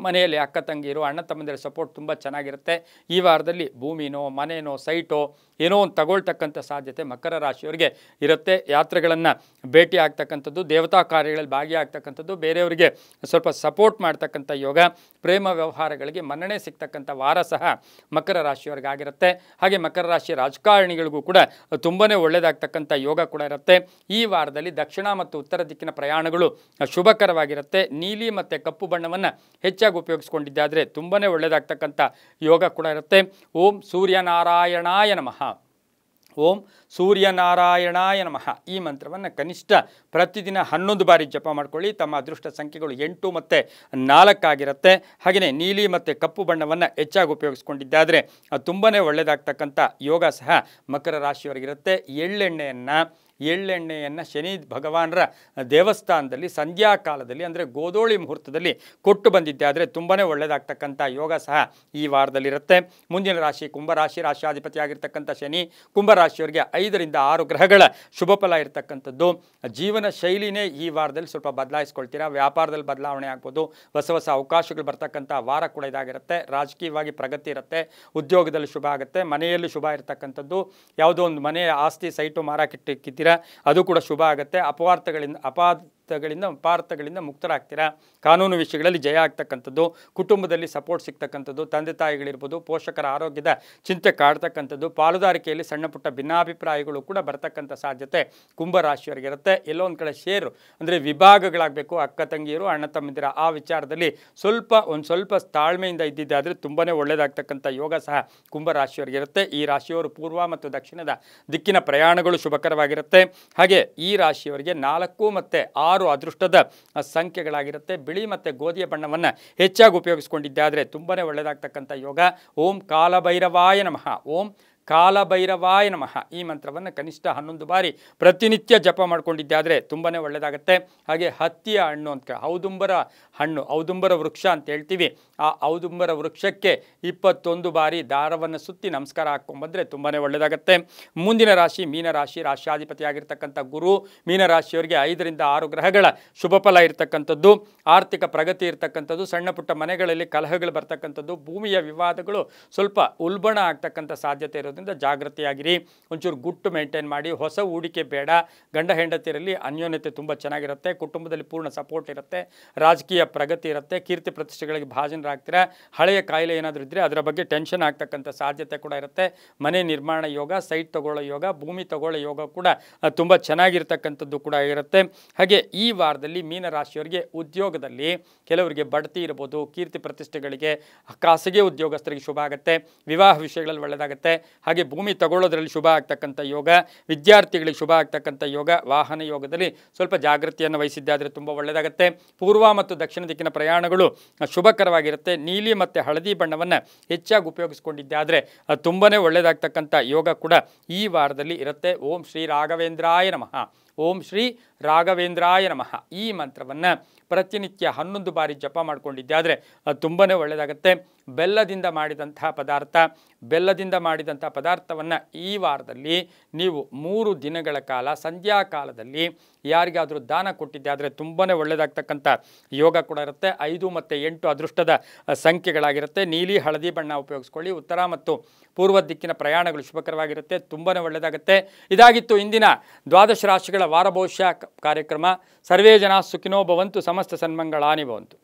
ಮನೆಯಲ್ಲಿ ಅಕ್ಕ ತಂಗಿರು ಅಣ್ಣ ತಮ್ಮಂದಿರ ಸಪೋರ್ಟ್ ತುಂಬ ಚೆನ್ನಾಗಿರುತ್ತೆ. ಈ ವಾರದಲ್ಲಿ ಭೂಮಿನೋ ಮನೆನೋ ಸೈಟೋ ಏನೋ ಒಂದು ತಗೊಳ್ತಕ್ಕಂಥ ಸಾಧ್ಯತೆ ಮಕರ ರಾಶಿಯವರಿಗೆ ಇರುತ್ತೆ. ಯಾತ್ರೆಗಳನ್ನು ಭೇಟಿ ಆಗ್ತಕ್ಕಂಥದ್ದು, ದೇವತಾ ಕಾರ್ಯಗಳಲ್ಲಿ ಭಾಗಿಯಾಗ್ತಕ್ಕಂಥದ್ದು, ಬೇರೆಯವರಿಗೆ ಸ್ವಲ್ಪ ಸಪೋರ್ಟ್ ಮಾಡ್ತಕ್ಕಂಥ ಯೋಗ, ಪ್ರೇಮ ವ್ಯವಹಾರಗಳಿಗೆ ಮನ್ನಣೆ ಸಿಗ್ತಕ್ಕಂಥ ವಾರ ಸಹ ಮಕರ ರಾಶಿಯವರಿಗಾಗಿರುತ್ತೆ. ಹಾಗೆ ಮಕರ ರಾಶಿಯ ರಾಜಕಾರಣಿಗಳಿಗೂ ಕೂಡ ತುಂಬಾ ಒಳ್ಳೆಯದಾಗ್ತಕ್ಕಂಥ ಯೋಗ ಕೂಡ ಇರುತ್ತೆ. ಈ ವಾರದಲ್ಲಿ ದಕ್ಷಿಣ ಮತ್ತು ಉತ್ತರ ದಿಕ್ಕಿನ ಪ್ರಯಾಣಗಳು ಶುಭಕರವಾಗಿರುತ್ತೆ. ನೀಲಿ ಮತ್ತು ಕಪ್ಪು ಬಣ್ಣವನ್ನು ಹೆಚ್ಚಾಗಿ ಉಪಯೋಗಿಸ್ಕೊಂಡಿದ್ದಾದರೆ ತುಂಬಾ ಒಳ್ಳೆಯದಾಗ್ತಕ್ಕಂಥ ಯೋಗ ಕೂಡ ಇರುತ್ತೆ. ಓಂ ಸೂರ್ಯನಾರಾಯಣಾಯ ನಮಃ, ಓಂ ಸೂರ್ಯನಾರಾಯಣಾಯ ನಮಃ ಈ ಮಂತ್ರವನ್ನು ಕನಿಷ್ಠ ಪ್ರತಿದಿನ 11 ಬಾರಿ ಜಪ ಮಾಡ್ಕೊಳ್ಳಿ. ತಮ್ಮ ಅದೃಷ್ಟ ಸಂಖ್ಯೆಗಳು 8 ಮತ್ತು 4 ಆಗಿರುತ್ತೆ. ಹಾಗೆಯೇ ನೀಲಿ ಮತ್ತು ಕಪ್ಪು ಬಣ್ಣವನ್ನು ಹೆಚ್ಚಾಗಿ ಉಪಯೋಗಿಸ್ಕೊಂಡಿದ್ದಾದರೆ ತುಂಬಾ ಒಳ್ಳೆಯದಾಗ್ತಕ್ಕಂಥ ಯೋಗ ಸಹ ಮಕರ ರಾಶಿಯವರಿಗಿರುತ್ತೆ. ಎಳ್ಳೆಣ್ಣೆಯನ್ನು ಶನಿ ಭಗವಾನರ ದೇವಸ್ಥಾನದಲ್ಲಿ ಸಂಧ್ಯಾ ಕಾಲದಲ್ಲಿ ಅಂದರೆ ಗೋಧೂಳಿ ಮುಹೂರ್ತದಲ್ಲಿ ಕೊಟ್ಟು ಬಂದಿದ್ದೆ ಆದರೆ ತುಂಬಾ ಒಳ್ಳೆಯದಾಗ್ತಕ್ಕಂಥ ಯೋಗ ಸಹ ಈ ವಾರದಲ್ಲಿರುತ್ತೆ. ಮುಂದಿನ ರಾಶಿ ಕುಂಭರಾಶಿ. ರಾಶಿಯಾಧಿಪತಿ ಆಗಿರ್ತಕ್ಕಂಥ ಶನಿ ಕುಂಭರಾಶಿಯವರಿಗೆ 5 ರಿಂದ 6 ಗ್ರಹಗಳ ಶುಭ ಫಲ ಇರತಕ್ಕಂಥದ್ದು. ಜೀವನ ಶೈಲಿನೇ ಈ ವಾರದಲ್ಲಿ ಸ್ವಲ್ಪ ಬದಲಾಯಿಸ್ಕೊಳ್ತೀರಾ. ವ್ಯಾಪಾರದಲ್ಲಿ ಬದಲಾವಣೆ ಆಗ್ಬೋದು, ಹೊಸ ಅವಕಾಶಗಳು ಬರ್ತಕ್ಕಂಥ ವಾರ ಕೂಡ ಇದಾಗಿರುತ್ತೆ. ರಾಜಕೀಯವಾಗಿ ಪ್ರಗತಿ ಇರುತ್ತೆ, ಉದ್ಯೋಗದಲ್ಲಿ ಶುಭ ಆಗುತ್ತೆ, ಮನೆಯಲ್ಲಿ ಶುಭ ಇರತಕ್ಕಂಥದ್ದು. ಯಾವುದೋ ಒಂದು ಮನೆ ಆಸ್ತಿ ಸೈಟು ಮಾರಾಟಕ್ಕಿದ್ದೀರಾ ಅದು ಕೂಡ ಶುಭ ಆಗುತ್ತೆ. ಅಪಾರ್ಥಗಳಿಂದ ಮುಕ್ತರಾಗ್ತೀರಾ. ಕಾನೂನು ವಿಷಯಗಳಲ್ಲಿ ಜಯ ಆಗ್ತಕ್ಕಂಥದ್ದು, ಕುಟುಂಬದಲ್ಲಿ ಸಪೋರ್ಟ್ ಸಿಗ್ತಕ್ಕಂಥದ್ದು, ತಂದೆ ತಾಯಿಗಳಿರ್ಬೋದು, ಪೋಷಕರ ಆರೋಗ್ಯದ ಚಿಂತೆ ಕಾಡ್ತಕ್ಕಂಥದ್ದು, ಪಾಲುದಾರಿಕೆಯಲ್ಲಿ ಸಣ್ಣ ಪುಟ್ಟ ಭಿನ್ನಾಭಿಪ್ರಾಯಗಳು ಕೂಡ ಬರ್ತಕ್ಕಂಥ ಸಾಧ್ಯತೆ ಕುಂಭರಾಶಿಯವರಿಗಿರುತ್ತೆ. ಎಲ್ಲೋ ಒಂದು ಕಡೆ ಶೇರು ಅಂದರೆ ವಿಭಾಗಗಳಾಗಬೇಕು, ಅಕ್ಕ ತಂಗಿಯರು ಅಣ್ಣ ತಮ್ಮಂದಿರ ಆ ವಿಚಾರದಲ್ಲಿ ಒಂದು ಸ್ವಲ್ಪ ತಾಳ್ಮೆಯಿಂದ ಇದ್ದಿದ್ದಾದರೆ ತುಂಬಾ ಒಳ್ಳೆಯದಾಗ್ತಕ್ಕಂಥ ಯೋಗ ಸಹ ಕುಂಭರಾಶಿಯವರಿಗಿರುತ್ತೆ. ಈ ರಾಶಿಯವರು ಪೂರ್ವ ಮತ್ತು ದಕ್ಷಿಣದ ದಿಕ್ಕಿನ ಪ್ರಯಾಣಗಳು ಶುಭಕರವಾಗಿರುತ್ತೆ. ಹಾಗೆ ಈ ರಾಶಿಯವರಿಗೆ 4 ಮತ್ತು 6 ಅದೃಷ್ಟದ ಸಂಖ್ಯೆಗಳಾಗಿರುತ್ತೆ. ಬಿಳಿ ಮತ್ತು ಗೋಧಿಯ ಬಣ್ಣವನ್ನು ಹೆಚ್ಚಾಗಿ ಉಪಯೋಗಿಸ್ಕೊಂಡಿದ್ದಾದರೆ ತುಂಬಾ ಒಳ್ಳೆಯದಾಗ್ತಕ್ಕಂಥ ಯೋಗ. ಓಂ ಕಾಲಭೈರವಾಯ ನಮಃ. ಓಂ ಕಾಲಭೈರವಾಯ ನಮಃ ಈ ಮಂತ್ರವನ್ನು ಕನಿಷ್ಠ 11 ಬಾರಿ ಪ್ರತಿನಿತ್ಯ ಜಪ ಮಾಡ್ಕೊಂಡಿದ್ದಾದರೆ ತುಂಬಾ ಒಳ್ಳೆಯದಾಗುತ್ತೆ. ಹಾಗೆ ಹತ್ತಿಯ ಹಣ್ಣು ಅಂತ ಔದುಂಬರ ವೃಕ್ಷ ಅಂತ ಹೇಳ್ತೀವಿ. ಆ ಔದುಂಬರ ವೃಕ್ಷಕ್ಕೆ 21 ಬಾರಿ ದಾರವನ್ನು ಸುತ್ತಿ ನಮಸ್ಕಾರ ಹಾಕ್ಕೊಂಡ್ಬಂದರೆ ತುಂಬಾ ಒಳ್ಳೆಯದಾಗುತ್ತೆ. ಮುಂದಿನ ರಾಶಿ ಮೀನರಾಶಿ. ರಾಶಿಯಾಧಿಪತಿ ಆಗಿರ್ತಕ್ಕಂಥ ಗುರು ಮೀನರಾಶಿಯವರಿಗೆ 5 ರಿಂದ 6 ಗ್ರಹಗಳ ಶುಭ ಫಲ ಇರತಕ್ಕಂಥದ್ದು. ಆರ್ಥಿಕ ಪ್ರಗತಿ ಇರತಕ್ಕಂಥದ್ದು, ಸಣ್ಣ ಪುಟ್ಟ ಮನೆಗಳಲ್ಲಿ ಕಲಹಗಳು ಬರ್ತಕ್ಕಂಥದ್ದು, ಭೂಮಿಯ ವಿವಾದಗಳು ಸ್ವಲ್ಪ ಉಲ್ಬಣ ಆಗ್ತಕ್ಕಂಥ ಸಾಧ್ಯತೆ ಇರೋದ್ರಿಂದ ಜಾಗೃತಿಯಾಗಿರಿ. ಒಂಚೂರು ಗುಟ್ಟು ಮೇಂಟೈನ್ ಮಾಡಿ. ಹೊಸ ಹೂಡಿಕೆ ಬೇಡ. ಗಂಡ ಹೆಂಡತಿಯರಲ್ಲಿ ಅನ್ಯೋನ್ಯತೆ ತುಂಬ ಚೆನ್ನಾಗಿರುತ್ತೆ. ಕುಟುಂಬದಲ್ಲಿ ಪೂರ್ಣ ಸಪೋರ್ಟ್ ಇರುತ್ತೆ. ರಾಜಕೀಯ ಪ್ರಗತಿ ಇರುತ್ತೆ. ಕೀರ್ತಿ ಪ್ರತಿಷ್ಠೆಗಳಿಗೆ ಭಾಜನರಾಗ್ತೀರಾ. ಹಳೆಯ ಕಾಯಿಲೆ ಏನಾದರೂ ಇದ್ದರೆ ಅದರ ಬಗ್ಗೆ ಟೆನ್ಷನ್ ಆಗ್ತಕ್ಕಂಥ ಸಾಧ್ಯತೆ ಕೂಡ ಇರುತ್ತೆ. ಮನೆ ನಿರ್ಮಾಣ ಯೋಗ, ಸೈಟ್ ತಗೊಳ್ಳೋ ಯೋಗ, ಭೂಮಿ ತಗೊಳ್ಳೋ ಯೋಗ ಕೂಡ ತುಂಬ ಚೆನ್ನಾಗಿರ್ತಕ್ಕಂಥದ್ದು ಕೂಡ ಇರುತ್ತೆ. ಹಾಗೆ ಈ ವಾರದಲ್ಲಿ ಮೀನರಾಶಿಯವರಿಗೆ ಉದ್ಯೋಗದಲ್ಲಿ ಕೆಲವರಿಗೆ ಬಡ್ತಿ ಇರ್ಬೋದು, ಕೀರ್ತಿ ಪ್ರತಿಷ್ಠೆಗಳಿಗೆ, ಖಾಸಗಿ ಉದ್ಯೋಗಸ್ಥರಿಗೆ ಶುಭ ಆಗುತ್ತೆ. ವಿವಾಹ ವಿಷಯಗಳಲ್ಲಿ ಒಳ್ಳೆಯದಾಗುತ್ತೆ. ಹಾಗೆ ಭೂಮಿ ತಗೊಳ್ಳೋದ್ರಲ್ಲಿ ಶುಭ ಆಗ್ತಕ್ಕಂಥ ಯೋಗ, ವಿದ್ಯಾರ್ಥಿಗಳಿಗೆ ಶುಭ ಆಗ್ತಕ್ಕಂಥ ಯೋಗ. ವಾಹನ ಯೋಗದಲ್ಲಿ ಸ್ವಲ್ಪ ಜಾಗೃತಿಯನ್ನು ವಹಿಸಿದ್ದಾದರೆ ತುಂಬ ಒಳ್ಳೆಯದಾಗುತ್ತೆ. ಪೂರ್ವ ಮತ್ತು ದಕ್ಷಿಣ ದಿಕ್ಕಿನ ಪ್ರಯಾಣಗಳು ಶುಭಕರವಾಗಿರುತ್ತೆ. ನೀಲಿ ಮತ್ತು ಹಳದಿ ಬಣ್ಣವನ್ನು ಹೆಚ್ಚಾಗಿ ಉಪಯೋಗಿಸ್ಕೊಂಡಿದ್ದಾದರೆ ತುಂಬಾ ಒಳ್ಳೆಯದಾಗ್ತಕ್ಕಂಥ ಯೋಗ ಕೂಡ ಈ ವಾರದಲ್ಲಿ ಇರುತ್ತೆ. ಓಂ ಶ್ರೀ ರಾಘವೇಂದ್ರಾಯ ನಮಃ. ಓಂ ಶ್ರೀ ರಾಘವೇಂದ್ರಾಯ ನಮಃ ಈ ಮಂತ್ರವನ್ನು ಪ್ರತಿನಿತ್ಯ 11 ಬಾರಿ ಜಪ ಮಾಡ್ಕೊಂಡಿದ್ದಾದರೆ ತುಂಬಾ ಒಳ್ಳೆಯದಾಗುತ್ತೆ. ಬೆಲ್ಲದಿಂದ ಮಾಡಿದಂಥ ಪದಾರ್ಥವನ್ನು ಈ ವಾರದಲ್ಲಿ ನೀವು 3 ದಿನಗಳ ಕಾಲ ಸಂಧ್ಯಾಕಾಲದಲ್ಲಿ ಯಾರಿಗಾದರೂ ದಾನ ಕೊಟ್ಟಿದ್ದಾದರೆ ತುಂಬಾ ಒಳ್ಳೆಯದಾಗ್ತಕ್ಕಂಥ ಯೋಗ ಕೂಡ ಇರುತ್ತೆ. 5 ಮತ್ತು 8 ಅದೃಷ್ಟದ ಸಂಖ್ಯೆಗಳಾಗಿರುತ್ತೆ. ನೀಲಿ ಹಳದಿ ಬಣ್ಣ ಉಪಯೋಗಿಸ್ಕೊಳ್ಳಿ. ಉತ್ತರ ಮತ್ತು ಪೂರ್ವ ದಿಕ್ಕಿನ ಪ್ರಯಾಣಗಳು ಶುಭಕರವಾಗಿರುತ್ತೆ. ತುಂಬಾ ಒಳ್ಳೆಯದಾಗುತ್ತೆ. ಇದಾಗಿತ್ತು ಇಂದಿನ ದ್ವಾದಶ ರಾಶಿಗಳ ವಾರ ಭವಿಷ್ಯ ಕಾರ್ಯಕ್ರಮ. ಸರ್ವೇ ಜನ ಸುಖಿನೋ ಭವಂತು, ಸಮಸ್ತ ಸನ್ಮಂಗಳಾನಿ ಭವಂತು.